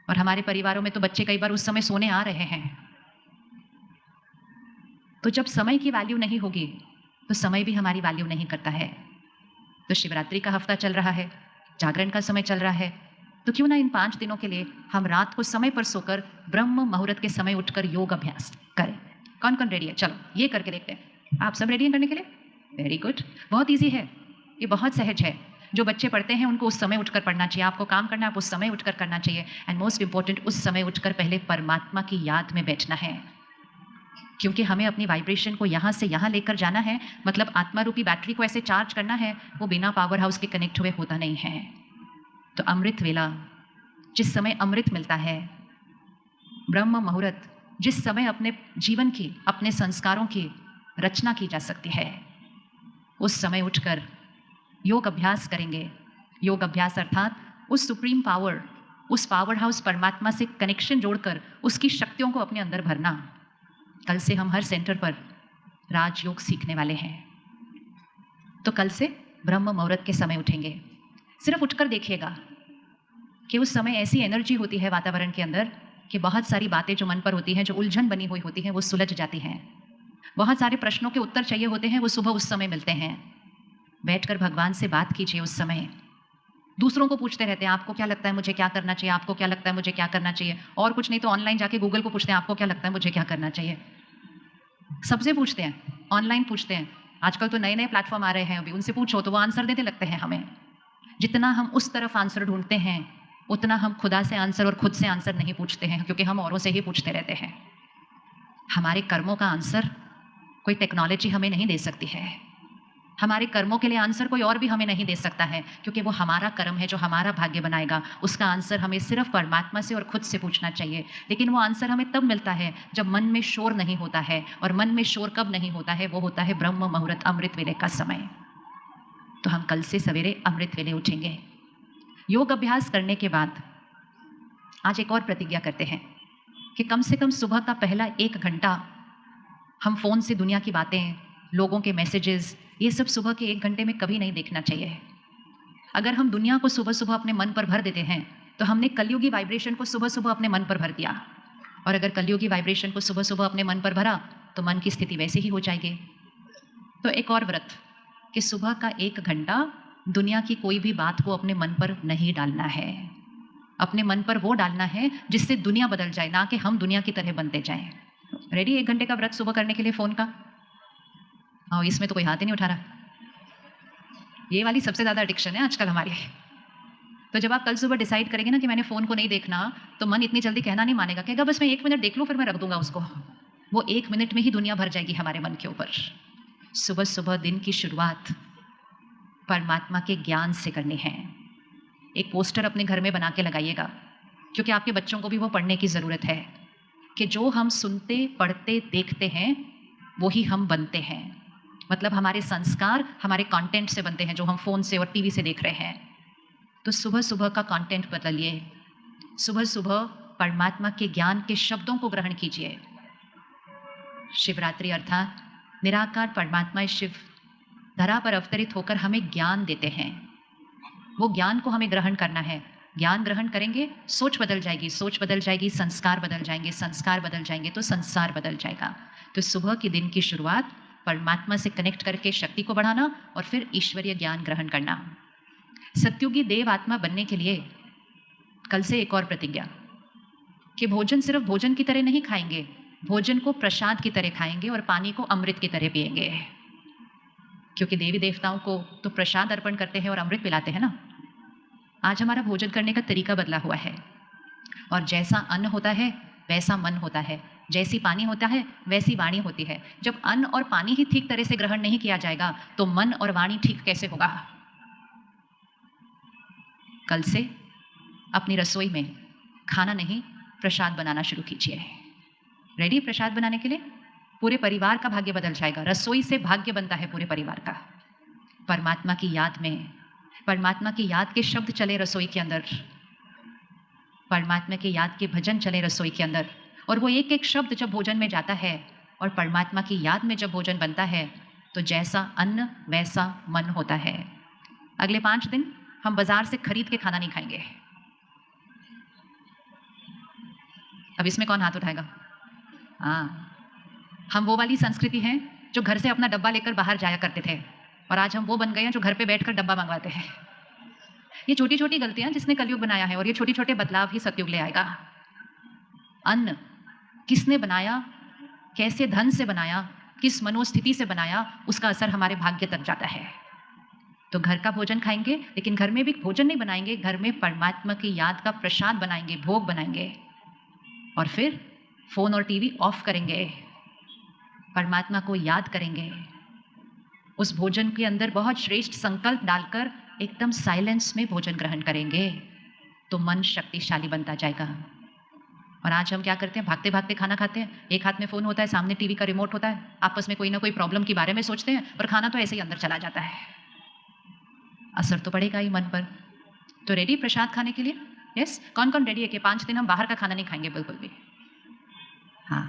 और हमारे परिवारों में तो बच्चे कई बार उस समय सोने आ रहे हैं। तो जब समय की वैल्यू नहीं होगी तो समय भी हमारी वैल्यू नहीं करता है। तो शिवरात्रि का हफ्ता चल रहा है, जागरण का समय चल रहा है, तो क्यों ना इन 5 दिनों के लिए हम रात को समय पर सोकर ब्रह्म मुहूर्त के समय उठकर योग अभ्यास करें। कौन कौन रेडी है? चलो ये करके देखते हैं। आप सब रेडी हैं करने के लिए? Very good. बहुत ईजी है, ये बहुत सहज है। जो बच्चे पढ़ते हैं उनको उस समय उठकर पढ़ना चाहिए। आपको काम करना है, आप उस समय उठकर करना चाहिए। एंड मोस्ट इंपॉर्टेंट, उस समय उठकर पहले परमात्मा की याद में बैठना है, क्योंकि हमें अपनी वाइब्रेशन को यहाँ से यहाँ लेकर जाना है। मतलब आत्मा रूपी बैटरी को ऐसे चार्ज करना है, वो बिना पावर हाउस के कनेक्ट हुए होता नहीं है। तो अमृत वेला, जिस समय अमृत मिलता है, ब्रह्म मुहूर्त, जिस समय अपने जीवन की, अपने संस्कारों की रचना की जा सकती है, उस समय उठकर योग अभ्यास करेंगे। योग अभ्यास अर्थात उस सुप्रीम पावर, उस पावर हाउस परमात्मा से कनेक्शन जोड़कर उसकी शक्तियों को अपने अंदर भरना। कल से हम हर सेंटर पर राजयोग सीखने वाले हैं। तो कल से ब्रह्म मुहूर्त के समय उठेंगे। सिर्फ उठकर देखिएगा कि उस समय ऐसी एनर्जी होती है वातावरण के अंदर कि बहुत सारी बातें जो मन पर होती हैं, जो उलझन बनी हुई होती हैं, वो सुलझ जाती हैं। बहुत सारे प्रश्नों के उत्तर चाहिए होते हैं, वो सुबह उस समय मिलते हैं। बैठकर भगवान से बात कीजिए उस समय। दूसरों को पूछते रहते हैं, आपको क्या लगता है मुझे क्या करना चाहिए, आपको क्या लगता है मुझे क्या करना चाहिए, और कुछ नहीं तो ऑनलाइन जाके गूगल को पूछते हैं, आपको क्या लगता है मुझे क्या करना चाहिए। सबसे पूछते हैं, ऑनलाइन पूछते हैं। आजकल तो नए नए प्लेटफॉर्म आ रहे हैं, अभी उनसे पूछो तो वो आंसर देने लगते हैं हमें। जितना हम उस तरफ आंसर ढूंढते हैं, उतना हम खुदा से आंसर और खुद से आंसर नहीं पूछते हैं, क्योंकि हम औरों से ही पूछते रहते हैं। हमारे कर्मों का आंसर कोई टेक्नोलॉजी हमें नहीं दे सकती है। हमारे कर्मों के लिए आंसर कोई और भी हमें नहीं दे सकता है, क्योंकि वो हमारा कर्म है जो हमारा भाग्य बनाएगा। उसका आंसर हमें सिर्फ परमात्मा से और खुद से पूछना चाहिए। लेकिन वो आंसर हमें तब मिलता है जब मन में शोर नहीं होता है, और मन में शोर कब नहीं होता है? वो होता है ब्रह्म मुहूर्त, अमृत वेले का समय। तो हम कल से सवेरे अमृत वेले उठेंगे। योग अभ्यास करने के बाद आज एक और प्रतिज्ञा करते हैं कि कम से कम सुबह का पहला 1 घंटा हम फ़ोन से दुनिया की बातें, लोगों के मैसेजेस, ये सब सुबह के 1 घंटे में कभी नहीं देखना चाहिए। अगर हम दुनिया को सुबह-सुबह अपने मन पर भर देते हैं, तो हमने कलयुगी वाइब्रेशन को सुबह-सुबह अपने मन पर भर दिया। और अगर कलयुगी वाइब्रेशन को सुबह-सुबह अपने मन पर भरा, तो मन की स्थिति वैसे ही हो जाएगी। तो एक और व्रत कि सुबह का 1 घंटा दुनिया की कोई भी बात को अपने मन पर नहीं डालना है। अपने मन पर वो डालना है जिससे दुनिया बदल जाए, ना कि हम दुनिया की तरह बनते जाएँ। रेडी 1 घंटे का व्रत सुबह करने के लिए फ़ोन का? इसमें तो कोई हाथ ही नहीं उठा रहा। ये वाली सबसे ज़्यादा एडिक्शन है आजकल हमारी। तो जब आप कल सुबह डिसाइड करेंगे ना कि मैंने फ़ोन को नहीं देखना, तो मन इतनी जल्दी कहना नहीं मानेगा, कहेगा बस मैं 1 मिनट देख लूँ फिर मैं रख दूँगा उसको। वो 1 मिनट में ही दुनिया भर जाएगी हमारे मन के ऊपर। सुबह-सुबह दिन की शुरुआत परमात्मा के ज्ञान से करनी है। एक पोस्टर अपने घर में बना के लगाइएगा, क्योंकि आपके बच्चों को भी वो पढ़ने की ज़रूरत है कि जो हम सुनते, पढ़ते, देखते हैं, वो ही हम बनते हैं। मतलब हमारे संस्कार हमारे कंटेंट से बनते हैं जो हम फ़ोन से और टीवी से देख रहे हैं। तो सुबह-सुबह का कंटेंट बदलिए। सुबह-सुबह परमात्मा के ज्ञान के शब्दों को ग्रहण कीजिए। शिवरात्रि अर्थात निराकार परमात्मा शिव धरा पर अवतरित होकर हमें ज्ञान देते हैं। वो ज्ञान को हमें ग्रहण करना है। ज्ञान ग्रहण करेंगे, सोच बदल जाएगी, सोच बदल जाएगी, संस्कार बदल जाएंगे, संस्कार बदल जाएंगे तो संसार बदल जाएगा। तो सुबह के दिन की शुरुआत परमात्मा से कनेक्ट करके शक्ति को बढ़ाना और फिर ईश्वरीय ज्ञान ग्रहण करना। सत्युगी देव आत्मा बनने के लिए कल से एक और प्रतिज्ञा कि भोजन सिर्फ भोजन की तरह नहीं खाएंगे, भोजन को प्रसाद की तरह खाएंगे और पानी को अमृत की तरह पिएंगे। क्योंकि देवी देवताओं को तो प्रसाद अर्पण करते हैं और अमृत पिलाते हैं ना। आज हमारा भोजन करने का तरीका बदला हुआ है, और जैसा अन्न होता है वैसा मन होता है, जैसी पानी होता है वैसी वाणी होती है। जब अन्न और पानी ही ठीक तरह से ग्रहण नहीं किया जाएगा तो मन और वाणी ठीक कैसे होगा? कल से अपनी रसोई में खाना नहीं, प्रसाद बनाना शुरू कीजिए। रेडी प्रसाद बनाने के लिए? पूरे परिवार का भाग्य बदल जाएगा। रसोई से भाग्य बनता है पूरे परिवार का। परमात्मा की याद में, परमात्मा की याद के शब्द चले रसोई के अंदर, परमात्मा की याद के भजन चले रसोई के अंदर, और वो एक एक शब्द जब भोजन में जाता है और परमात्मा की याद में जब भोजन बनता है, तो जैसा अन्न वैसा मन होता है। अगले 5 दिन हम बाजार से खरीद के खाना नहीं खाएंगे। अब इसमें कौन हाथ उठाएगा? हम वो वाली संस्कृति हैं जो घर से अपना डब्बा लेकर बाहर जाया करते थे, और आज हम वो बन गए हैं जो घर पे बैठकर डब्बा मंगवाते हैं। ये छोटी छोटी गलतियां जिसने कलयुग बनाया है, और ये छोटे छोटे बदलाव ही सतयुग ले आएगा। अन्न किसने बनाया, कैसे धन से बनाया, किस मनोस्थिति से बनाया, उसका असर हमारे भाग्य तक जाता है। तो घर का भोजन खाएंगे, लेकिन घर में भी भोजन नहीं बनाएंगे, घर में परमात्मा की याद का प्रसाद बनाएंगे, भोग बनाएंगे, और फिर फोन और टीवी ऑफ करेंगे, परमात्मा को याद करेंगे। उस भोजन के अंदर बहुत श्रेष्ठ संकल्प डालकर एकदम साइलेंस में भोजन ग्रहण करेंगे, तो मन शक्तिशाली बनता जाएगा। और आज हम क्या करते हैं? भागते भागते खाना खाते हैं, एक हाथ में फ़ोन होता है, सामने टीवी का रिमोट होता है, आपस में कोई ना कोई प्रॉब्लम के बारे में सोचते हैं, और खाना तो ऐसे ही अंदर चला जाता है। असर तो पड़ेगा ही मन पर। तो रेडी प्रसाद खाने के लिए? यस, कौन कौन रेडी है कि 5 दिन हम बाहर का खाना नहीं खाएंगे बिल्कुल भी? हाँ।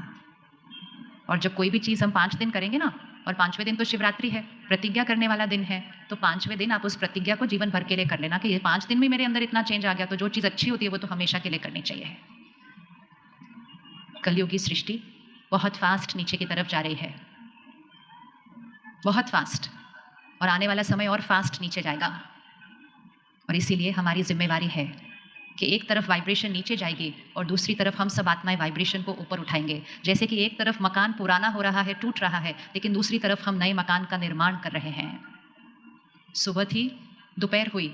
और जब कोई भी चीज़ हम 5 दिन करेंगे ना, और 5वें दिन तो शिवरात्रि है, प्रतिज्ञा करने वाला दिन है, तो 5वें दिन आप उस प्रतिज्ञा को जीवन भर के लिए कर लेना कि ये 5 दिन में मेरे अंदर इतना चेंज आ गया, तो जो चीज़ अच्छी होती है वो तो हमेशा के लिए करनी चाहिए। कलयुगी सृष्टि बहुत फास्ट नीचे की तरफ जा रही है, बहुत फास्ट, और आने वाला समय और फास्ट नीचे जाएगा। और इसीलिए हमारी जिम्मेवारी है कि एक तरफ वाइब्रेशन नीचे जाएगी और दूसरी तरफ हम सब आत्माएं वाइब्रेशन को ऊपर उठाएंगे। जैसे कि एक तरफ मकान पुराना हो रहा है, टूट रहा है, लेकिन दूसरी तरफ हम नए मकान का निर्माण कर रहे हैं। सुबह थी, दोपहर हुई,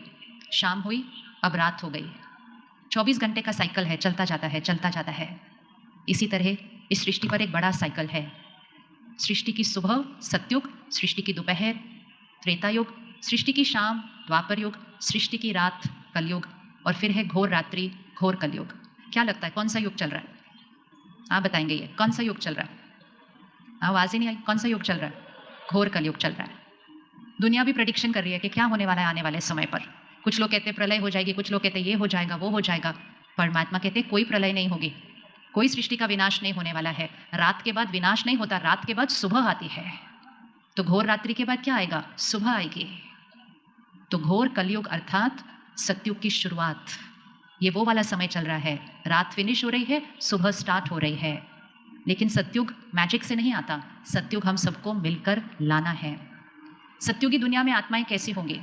शाम हुई, अब रात हो गई। 24 घंटे का साइकिल है, चलता जाता है, चलता जाता है। इसी तरह इस सृष्टि पर एक बड़ा साइकिल है। सृष्टि की सुबह सत्युग, सृष्टि की दोपहर त्रेता युग सृष्टि की शाम, द्वापर युग सृष्टि की रात, कलयुग, और फिर है घोर रात्रि, घोर कलयुग। क्या लगता है कौन सा युग चल रहा है? आप बताएंगे ये कौन सा युग चल रहा है? आवाज़ ही नहीं आई, कौन सा युग चल रहा है? घोर कलयुग चल रहा है। दुनिया भी प्रेडिक्शन कर रही है कि क्या होने वाला है आने वाले समय पर। कुछ लोग कहते हैं प्रलय हो जाएगी, कुछ लोग कहते हैं ये हो जाएगा, वो हो जाएगा। परमात्मा कहते हैं कोई प्रलय नहीं होगी, कोई सृष्टि का विनाश नहीं होने वाला है। रात के बाद विनाश नहीं होता, रात के बाद सुबह आती है। तो घोर रात्रि के बाद क्या आएगा? सुबह आएगी। तो घोर कलयुग अर्थात सतयुग की शुरुआत, ये वो वाला समय चल रहा है। रात फिनिश हो रही है, सुबह स्टार्ट हो रही है। लेकिन सतयुग मैजिक से नहीं आता, सतयुग हम सबको मिलकर लाना है। सतयुगी दुनिया में आत्माएं कैसी होंगी?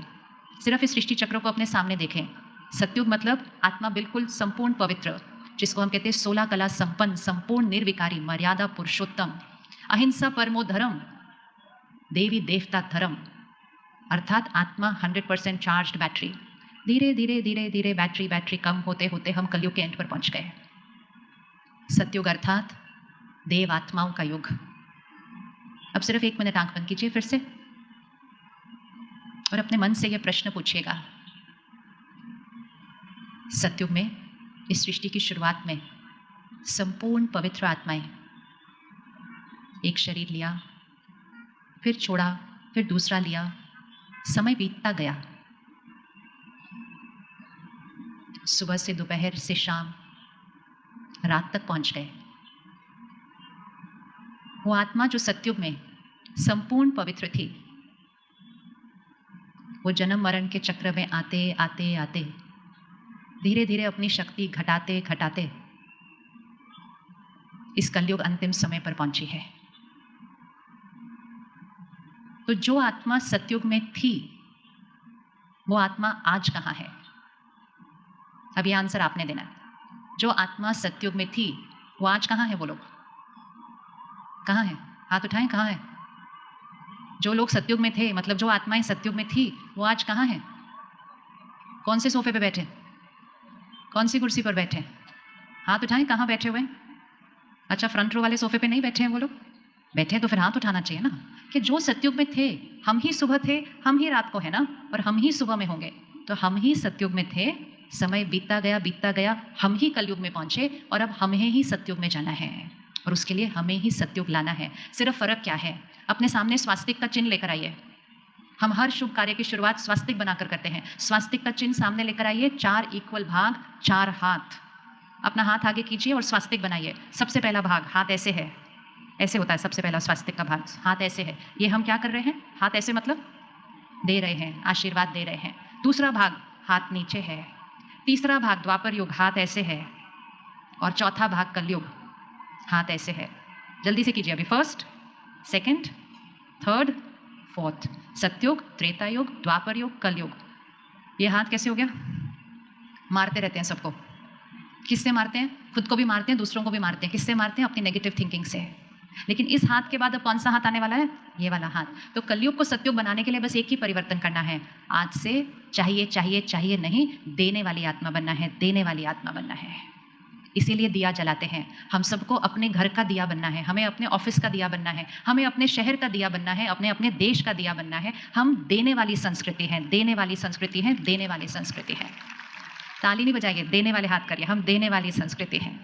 सिर्फ इस सृष्टि चक्र को अपने सामने देखें। सतयुग मतलब आत्मा बिल्कुल संपूर्ण पवित्र, जिसको हम कहते हैं 16 कला संपन्न, संपूर्ण निर्विकारी, मर्यादा पुरुषोत्तम, अहिंसा परमो धर्म, देवी देवता धर्म, अर्थात आत्मा 100% चार्ज्ड बैटरी। धीरे धीरे धीरे धीरे बैटरी कम होते होते हम कलयुग के एंड पर पहुंच गए। सतयुग अर्थात देव आत्माओं का युग। अब सिर्फ 1 मिनट आंख बंद कीजिए फिर से और अपने मन से यह प्रश्न पूछिएगा। सतयुग में, इस सृष्टि की शुरुआत में, संपूर्ण पवित्र आत्माएं एक शरीर लिया, फिर छोड़ा, फिर दूसरा लिया, समय बीतता गया। सुबह से दोपहर से शाम, रात तक पहुंच गए। वो आत्मा जो सतयुग में संपूर्ण पवित्र थी, वो जन्म मरण के चक्र में आते आते आते धीरे धीरे अपनी शक्ति घटाते घटाते इस कलयुग अंतिम समय पर पहुंची है। तो जो आत्मा सतयुग में थी, वो आत्मा आज कहाँ है? अब ये आंसर आपने देना है। जो आत्मा सतयुग में थी, वो आज कहाँ है? वो लोग कहाँ है? हाथ उठाएं, कहाँ है? जो लोग सतयुग में थे, मतलब जो आत्माएं सतयुग में थी, वो आज कहाँ है? कौन से सोफे पे बैठे? कौन सी कुर्सी पर बैठे? हाथ उठाएं, कहाँ बैठे हुए? अच्छा, फ्रंट रो वाले सोफे पे नहीं बैठे हैं वो लोग? बैठे हैं तो फिर हाथ उठाना चाहिए ना। कि जो सतयुग में थे, हम ही सुबह थे, हम ही रात को है ना, और हम ही सुबह में होंगे। तो हम ही सतयुग में थे, समय बीतता गया, हम ही कलयुग में पहुंचे, और अब हमें ही सतयुग में जाना है, और उसके लिए हमें ही सतयुग लाना है। सिर्फ फर्क क्या है? अपने सामने स्वास्तिक का चिन्ह लेकर आइए। हम हर शुभ कार्य की शुरुआत स्वास्तिक बनाकर करते हैं। स्वास्तिक का चिन्ह सामने लेकर आइए, 4 इक्वल भाग, 4 हाथ। अपना हाथ आगे कीजिए और स्वास्तिक बनाइए। सबसे पहला भाग हाथ ऐसे है, ऐसे होता है सबसे पहला स्वास्तिक का भाग, हाथ ऐसे है। ये हम क्या कर रहे हैं? हाथ ऐसे मतलब दे रहे हैं, आशीर्वाद दे रहे हैं। दूसरा भाग हाथ नीचे है। तीसरा भाग द्वापर युग, हाथ ऐसे है। और चौथा भाग कलयुग, हाथ ऐसे है। जल्दी से कीजिए अभी। First, second, third, fourth. सतयुग, त्रेता युग, द्वापर युग, कलयुग। ये हाथ कैसे हो गया? मारते रहते हैं सबको। किससे मारते हैं? खुद को भी मारते हैं, दूसरों को भी मारते हैं। किससे मारते हैं? अपनी नेगेटिव थिंकिंग से। लेकिन इस हाथ के बाद अब कौन सा हाथ आने वाला है? ये वाला हाथ। तो कलयुग को सतयुग बनाने के लिए बस एक ही परिवर्तन करना है। आज से चाहिए चाहिए चाहिए नहीं, देने वाली आत्मा बनना है, देने वाली आत्मा बनना है। इसीलिए दिया जलाते हैं। हम सबको अपने घर का दिया बनना है, हमें अपने ऑफिस का दिया बनना है, हमें अपने शहर का दिया बनना है, अपने अपने देश का दिया बनना है। हम देने वाली संस्कृति हैं, देने वाली संस्कृति है, देने वाली संस्कृति है। ताली नहीं बजाइए, देने वाले हाथ करिए। हम देने वाली संस्कृति हैं।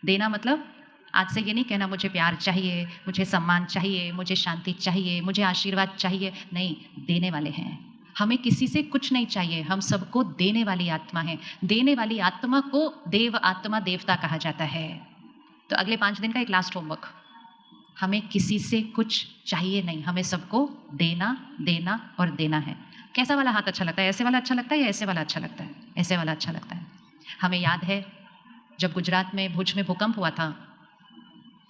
देना मतलब आज से ये नहीं कहना मुझे प्यार चाहिए, मुझे सम्मान चाहिए, मुझे शांति चाहिए, मुझे आशीर्वाद चाहिए। नहीं, देने वाले हैं। हमें किसी से कुछ नहीं चाहिए, हम सबको देने वाली आत्मा है। देने वाली आत्मा को देव आत्मा देवता कहा जाता है। तो अगले 5 दिन का एक लास्ट होमवर्क, हमें किसी से कुछ चाहिए नहीं, हमें सबको देना देना और देना है। कैसा वाला हाथ अच्छा लगता है? ऐसे वाला अच्छा लगता है या ऐसे वाला अच्छा लगता है? ऐसे वाला अच्छा लगता है। हमें याद है जब गुजरात में भुज में भूकंप हुआ था,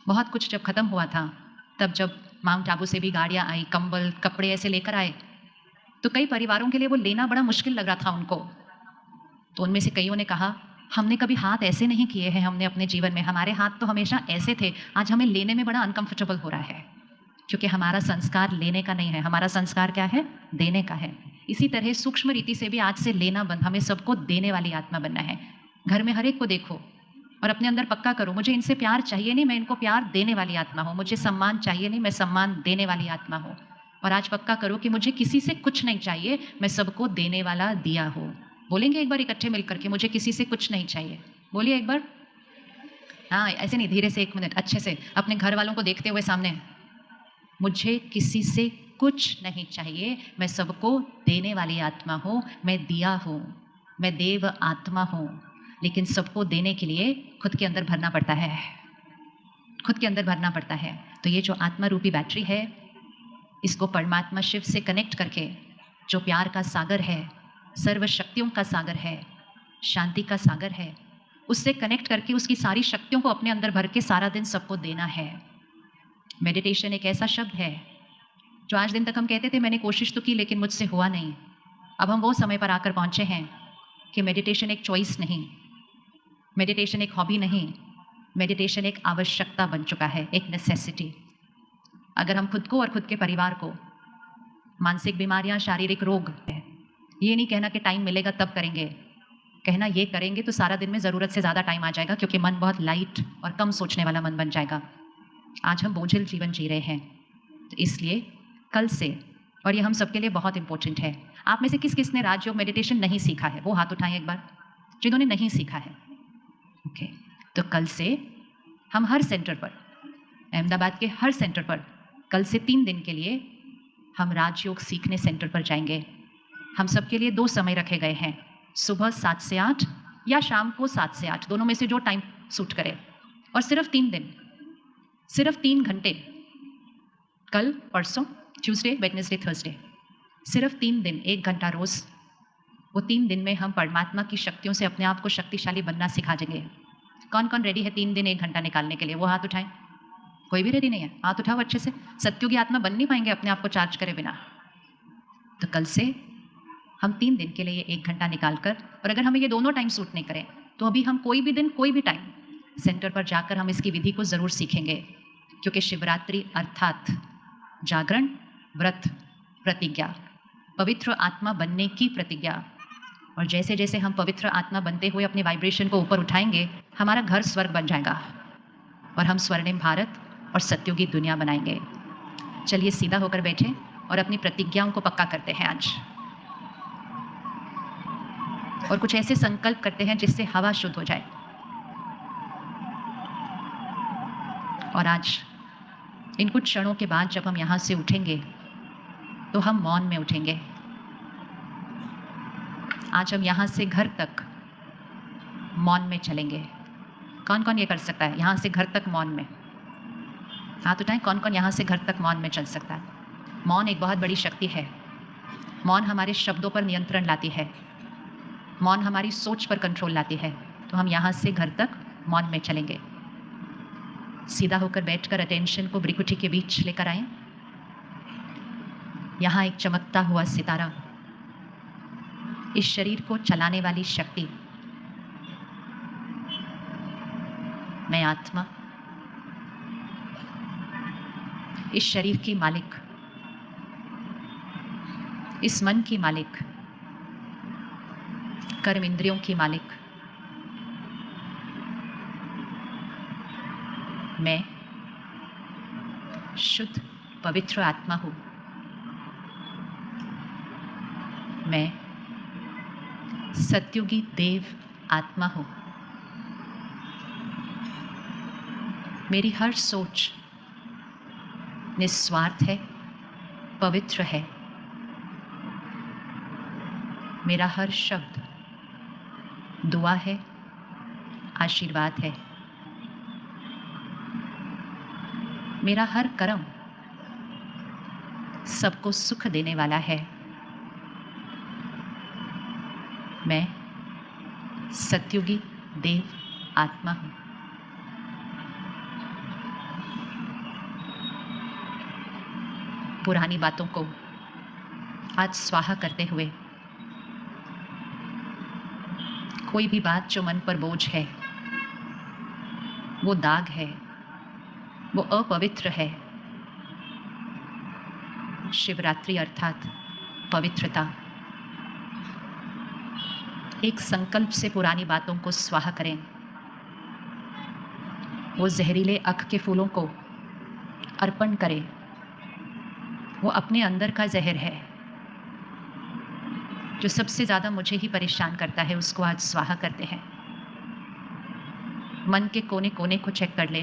बहुत कुछ जब खत्म हुआ था, तब जब माउंट आबू से भी गाड़ियाँ आई, कंबल कपड़े ऐसे लेकर आए, तो कई परिवारों के लिए वो लेना बड़ा मुश्किल लग रहा था उनको। तो उनमें से कईयों ने कहा हमने कभी हाथ ऐसे नहीं किए हैं, हमने अपने जीवन में, हमारे हाथ तो हमेशा ऐसे थे, आज हमें लेने में बड़ा अनकंफर्टेबल हो रहा है, क्योंकि हमारा संस्कार लेने का नहीं है, हमारा संस्कार क्या है? देने का है। इसी तरह सूक्ष्म रीति से भी आज से लेना बंद, हमें सबको देने वाली आत्मा बनना है। घर में हर एक को देखो और अपने अंदर पक्का करो, मुझे इनसे प्यार चाहिए नहीं, मैं इनको प्यार देने वाली आत्मा हूँ। मुझे सम्मान चाहिए नहीं, मैं सम्मान देने वाली आत्मा हूँ। और आज पक्का करो कि मुझे किसी से कुछ नहीं चाहिए, मैं सबको देने वाला दिया हूँ। बोलेंगे एक बार इकट्ठे मिलकर के, मुझे किसी से कुछ नहीं चाहिए। बोलिए एक बार। हाँ, ऐसे नहीं, धीरे से, 1 मिनट अच्छे से अपने घर वालों को देखते हुए सामने। मुझे किसी से कुछ नहीं चाहिए, मैं सबको देने वाली आत्मा हूँ, मैं दिया हूँ, मैं देव आत्मा हूँ। लेकिन सबको देने के लिए खुद के अंदर भरना पड़ता है, खुद के अंदर भरना पड़ता है। तो ये जो आत्मा रूपी बैटरी है, इसको परमात्मा शिव से कनेक्ट करके, जो प्यार का सागर है, सर्व शक्तियों का सागर है, शांति का सागर है, उससे कनेक्ट करके उसकी सारी शक्तियों को अपने अंदर भर के सारा दिन सबको देना है। मेडिटेशन एक ऐसा शब्द है जो आज दिन तक हम कहते थे मैंने कोशिश तो की लेकिन मुझसे हुआ नहीं। अब हम वो समय पर आकर पहुंचे हैं कि मेडिटेशन एक चॉइस नहीं, मेडिटेशन एक हॉबी नहीं, मेडिटेशन एक आवश्यकता बन चुका है, एक नेसेसिटी। अगर हम खुद को और खुद के परिवार को, मानसिक बीमारियां, शारीरिक रोग, ये नहीं कहना कि टाइम मिलेगा तब करेंगे, कहना ये करेंगे तो सारा दिन में ज़रूरत से ज़्यादा टाइम आ जाएगा, क्योंकि मन बहुत लाइट और कम सोचने वाला मन बन जाएगा। आज हम बोझिल जीवन जी रहे हैं, तो इसलिए कल से, और ये हम सबके लिए बहुत इंपॉर्टेंट है, आप में से किस किस ने राजयोग मेडिटेशन नहीं सीखा है, वो हाथ उठाएं एक बार, जिन्होंने नहीं सीखा है। ओके, तो कल से हम हर सेंटर पर, अहमदाबाद के हर सेंटर पर, कल से 3 दिन के लिए हम राजयोग सीखने सेंटर पर जाएंगे। हम सबके लिए 2 समय रखे गए हैं, सुबह 7 से 8 या शाम को 7 से 8, दोनों में से जो टाइम सूट करे। और सिर्फ 3 दिन, सिर्फ 3 घंटे, कल, परसों, ट्यूसडे, वेडनेसडे, थर्सडे, सिर्फ 3 दिन, 1 घंटा रोज। वो 3 दिन में हम परमात्मा की शक्तियों से अपने आप को शक्तिशाली बनना सिखा देंगे। कौन कौन रेडी है 3 दिन 1 घंटा निकालने के लिए? वो हाथ उठाएं। कोई भी रेडी नहीं है? हाथ उठाओ अच्छे से। सत्युगी आत्मा बन नहीं पाएंगे अपने आप को चार्ज करे बिना। तो कल से हम 3 दिन के लिए 1 घंटा निकाल कर, और अगर हमें ये दोनों टाइम सूट नहीं करें तो अभी हम कोई भी दिन, कोई भी टाइम सेंटर पर जाकर हम इसकी विधि को ज़रूर सीखेंगे, क्योंकि शिवरात्रि अर्थात जागरण, व्रत, प्रतिज्ञा, पवित्र आत्मा बनने की प्रतिज्ञा। और जैसे जैसे हम पवित्र आत्मा बनते हुए अपने वाइब्रेशन को ऊपर उठाएंगे, हमारा घर स्वर्ग बन जाएगा और हम स्वर्णिम भारत और सत्युगी दुनिया बनाएंगे। चलिए सीधा होकर बैठे और अपनी प्रतिज्ञाओं को पक्का करते हैं आज, और कुछ ऐसे संकल्प करते हैं जिससे हवा शुद्ध हो जाए। और आज इन कुछ क्षणों के बाद जब हम यहाँ से उठेंगे तो हम मौन में उठेंगे। आज हम यहाँ से घर तक मौन में चलेंगे। कौन कौन ये कर सकता है यहाँ से घर तक मौन में? हाथ उठाएं। कौन कौन यहाँ से घर तक मौन में चल सकता है? मौन एक बहुत बड़ी शक्ति है। मौन हमारे शब्दों पर नियंत्रण लाती है, मौन हमारी सोच पर कंट्रोल लाती है। तो हम यहाँ से घर तक मौन में चलेंगे। सीधा होकर बैठकर अटेंशन को भ्रिकुटी के बीच लेकर आएं। यहाँ एक चमकता हुआ सितारा, इस शरीर को चलाने वाली शक्ति, मैं आत्मा, इस शरीर की मालिक, इस मन की मालिक, कर्म इंद्रियों की मालिक, मैं शुद्ध पवित्र आत्मा हूँ। मैं सत्युगी देव आत्मा हूँ। मेरी हर सोच निस्वार्थ है, पवित्र है। मेरा हर शब्द दुआ है, आशीर्वाद है। मेरा हर कर्म सबको सुख देने वाला है। मैं सत्युगी देव आत्मा हूँ। पुरानी बातों को आज स्वाहा करते हुए, कोई भी बात जो मन पर बोझ है, वो दाग है, वो अपवित्र है, शिवरात्रि अर्थात पवित्रता, एक संकल्प से पुरानी बातों को स्वाहा करें। वो जहरीले अख के फूलों को अर्पण करें वो अपने अंदर का जहर है जो सबसे ज़्यादा मुझे ही परेशान करता है, उसको आज स्वाहा करते हैं। मन के कोने कोने को चेक कर ले।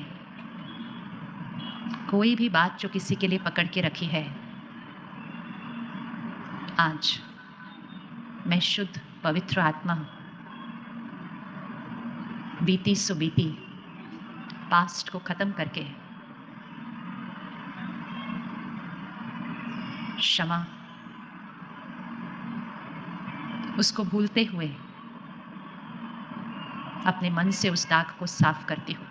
कोई भी बात जो किसी के लिए पकड़ के रखी है, आज मैं शुद्ध पवित्र आत्मा बीती सो बीती पास्ट को ख़त्म करके क्षमा उसको भूलते हुए अपने मन से उस दाग को साफ करती हूँ।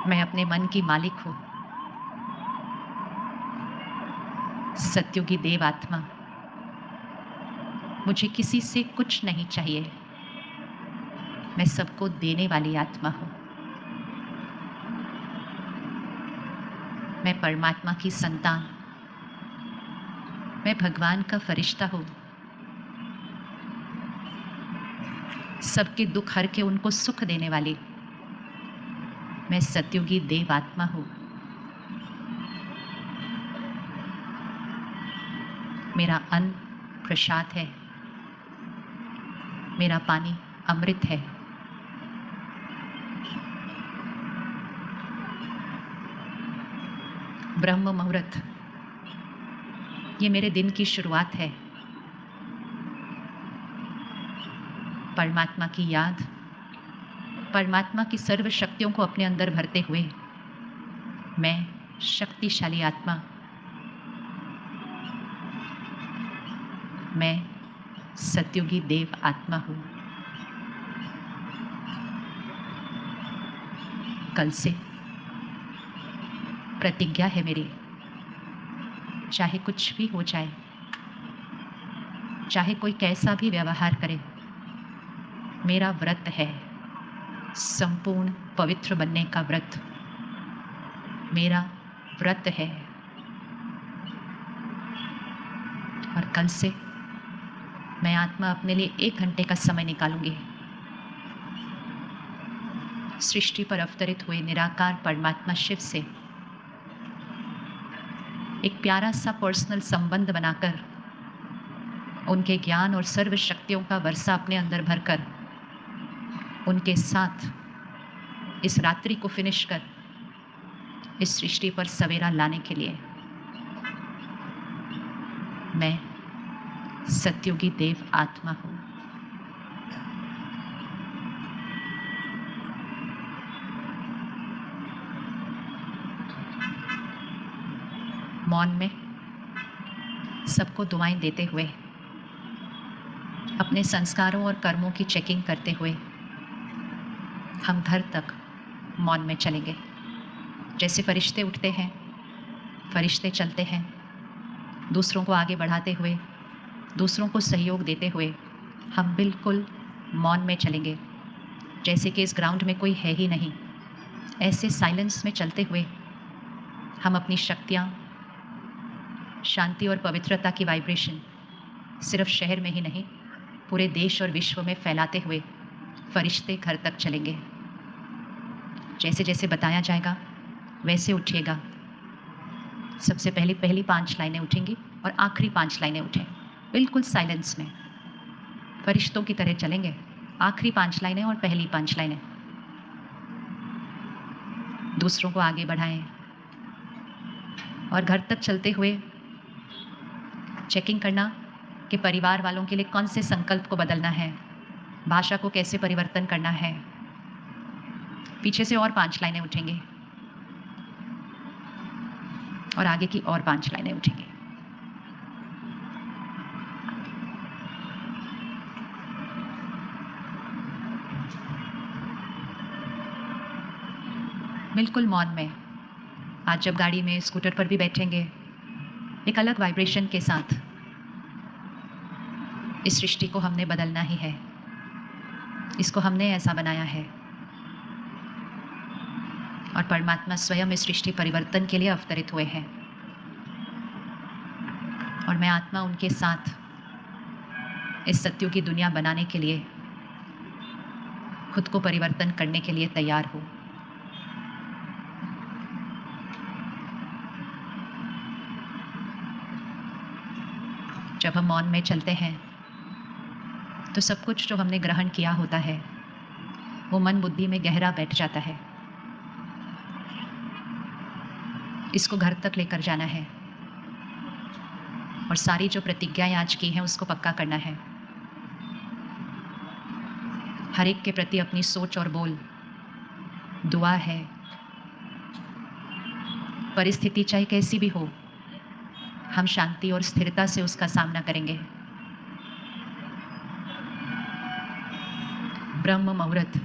मैं अपने मन की मालिक हूँ, सत्युगी देव आत्मा। मुझे किसी से कुछ नहीं चाहिए, मैं सबको देने वाली आत्मा हूँ। मैं परमात्मा की संतान, मैं भगवान का फरिश्ता हूँ। सबके दुख हर के उनको सुख देने वाली मैं सत्युगी देव आत्मा हूँ। मेरा अन्न प्रसाद है, मेरा पानी अमृत है। ब्रह्म मुहूर्त, ये मेरे दिन की शुरुआत है। परमात्मा की याद, परमात्मा की सर्व शक्तियों को अपने अंदर भरते हुए मैं शक्तिशाली आत्मा, मैं सत्युगी देव आत्मा हूँ। कल से प्रतिज्ञा है मेरी, चाहे कुछ भी हो जाए, चाहे कोई कैसा भी व्यवहार करे, मेरा व्रत है संपूर्ण पवित्र बनने का व्रत। मेरा व्रत है। और कल से मैं आत्मा अपने लिए 1 घंटे का समय निकालूंगी। सृष्टि पर अवतरित हुए निराकार परमात्मा शिव से एक प्यारा सा पर्सनल संबंध बनाकर उनके ज्ञान और सर्व शक्तियों का वर्षा अपने अंदर भरकर उनके साथ इस रात्रि को फिनिश कर इस सृष्टि पर सवेरा लाने के लिए मैं सत्युगी देव आत्मा हूँ। मौन में सबको दुआएं देते हुए, अपने संस्कारों और कर्मों की चेकिंग करते हुए हम घर तक मौन में चलेंगे। जैसे फरिश्ते उठते हैं, फरिश्ते चलते हैं, दूसरों को आगे बढ़ाते हुए, दूसरों को सहयोग देते हुए हम बिल्कुल मौन में चलेंगे। जैसे कि इस ग्राउंड में कोई है ही नहीं, ऐसे साइलेंस में चलते हुए हम अपनी शक्तियाँ, शांति और पवित्रता की वाइब्रेशन सिर्फ शहर में ही नहीं, पूरे देश और विश्व में फैलाते हुए फरिश्ते घर तक चलेंगे। जैसे जैसे बताया जाएगा वैसे उठिएगा। सबसे पहली 5 लाइनें उठेंगी और आखिरी 5 लाइनें उठें, बिल्कुल साइलेंस में फरिश्तों की तरह चलेंगे। आखिरी 5 लाइनें और पहली 5 लाइनें। दूसरों को आगे बढ़ाएं और घर तक चलते हुए चेकिंग करना कि परिवार वालों के लिए कौन से संकल्प को बदलना है, भाषा को कैसे परिवर्तन करना है। पीछे से और 5 लाइनें उठेंगे और आगे की और 5 लाइनें उठेंगी। बिल्कुल मौन में। आज जब गाड़ी में, स्कूटर पर भी बैठेंगे, एक अलग वाइब्रेशन के साथ इस सृष्टि को हमने बदलना ही है। इसको हमने ऐसा बनाया है और परमात्मा स्वयं इस सृष्टि परिवर्तन के लिए अवतरित हुए हैं और मैं आत्मा उनके साथ इस सत्यों की दुनिया बनाने के लिए, खुद को परिवर्तन करने के लिए तैयार हूँ। जब हम मौन में चलते हैं तो सब कुछ जो हमने ग्रहण किया होता है वो मन बुद्धि में गहरा बैठ जाता है। इसको घर तक लेकर जाना है और सारी जो प्रतिज्ञाएं आज की हैं उसको पक्का करना है। हर एक के प्रति अपनी सोच और बोल दुआ है। परिस्थिति चाहे कैसी भी हो, हम शांति और स्थिरता से उसका सामना करेंगे। ब्रह्म मुहूर्त,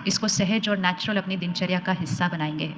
इसको सहज और नेचुरल अपनी दिनचर्या का हिस्सा बनाएंगे।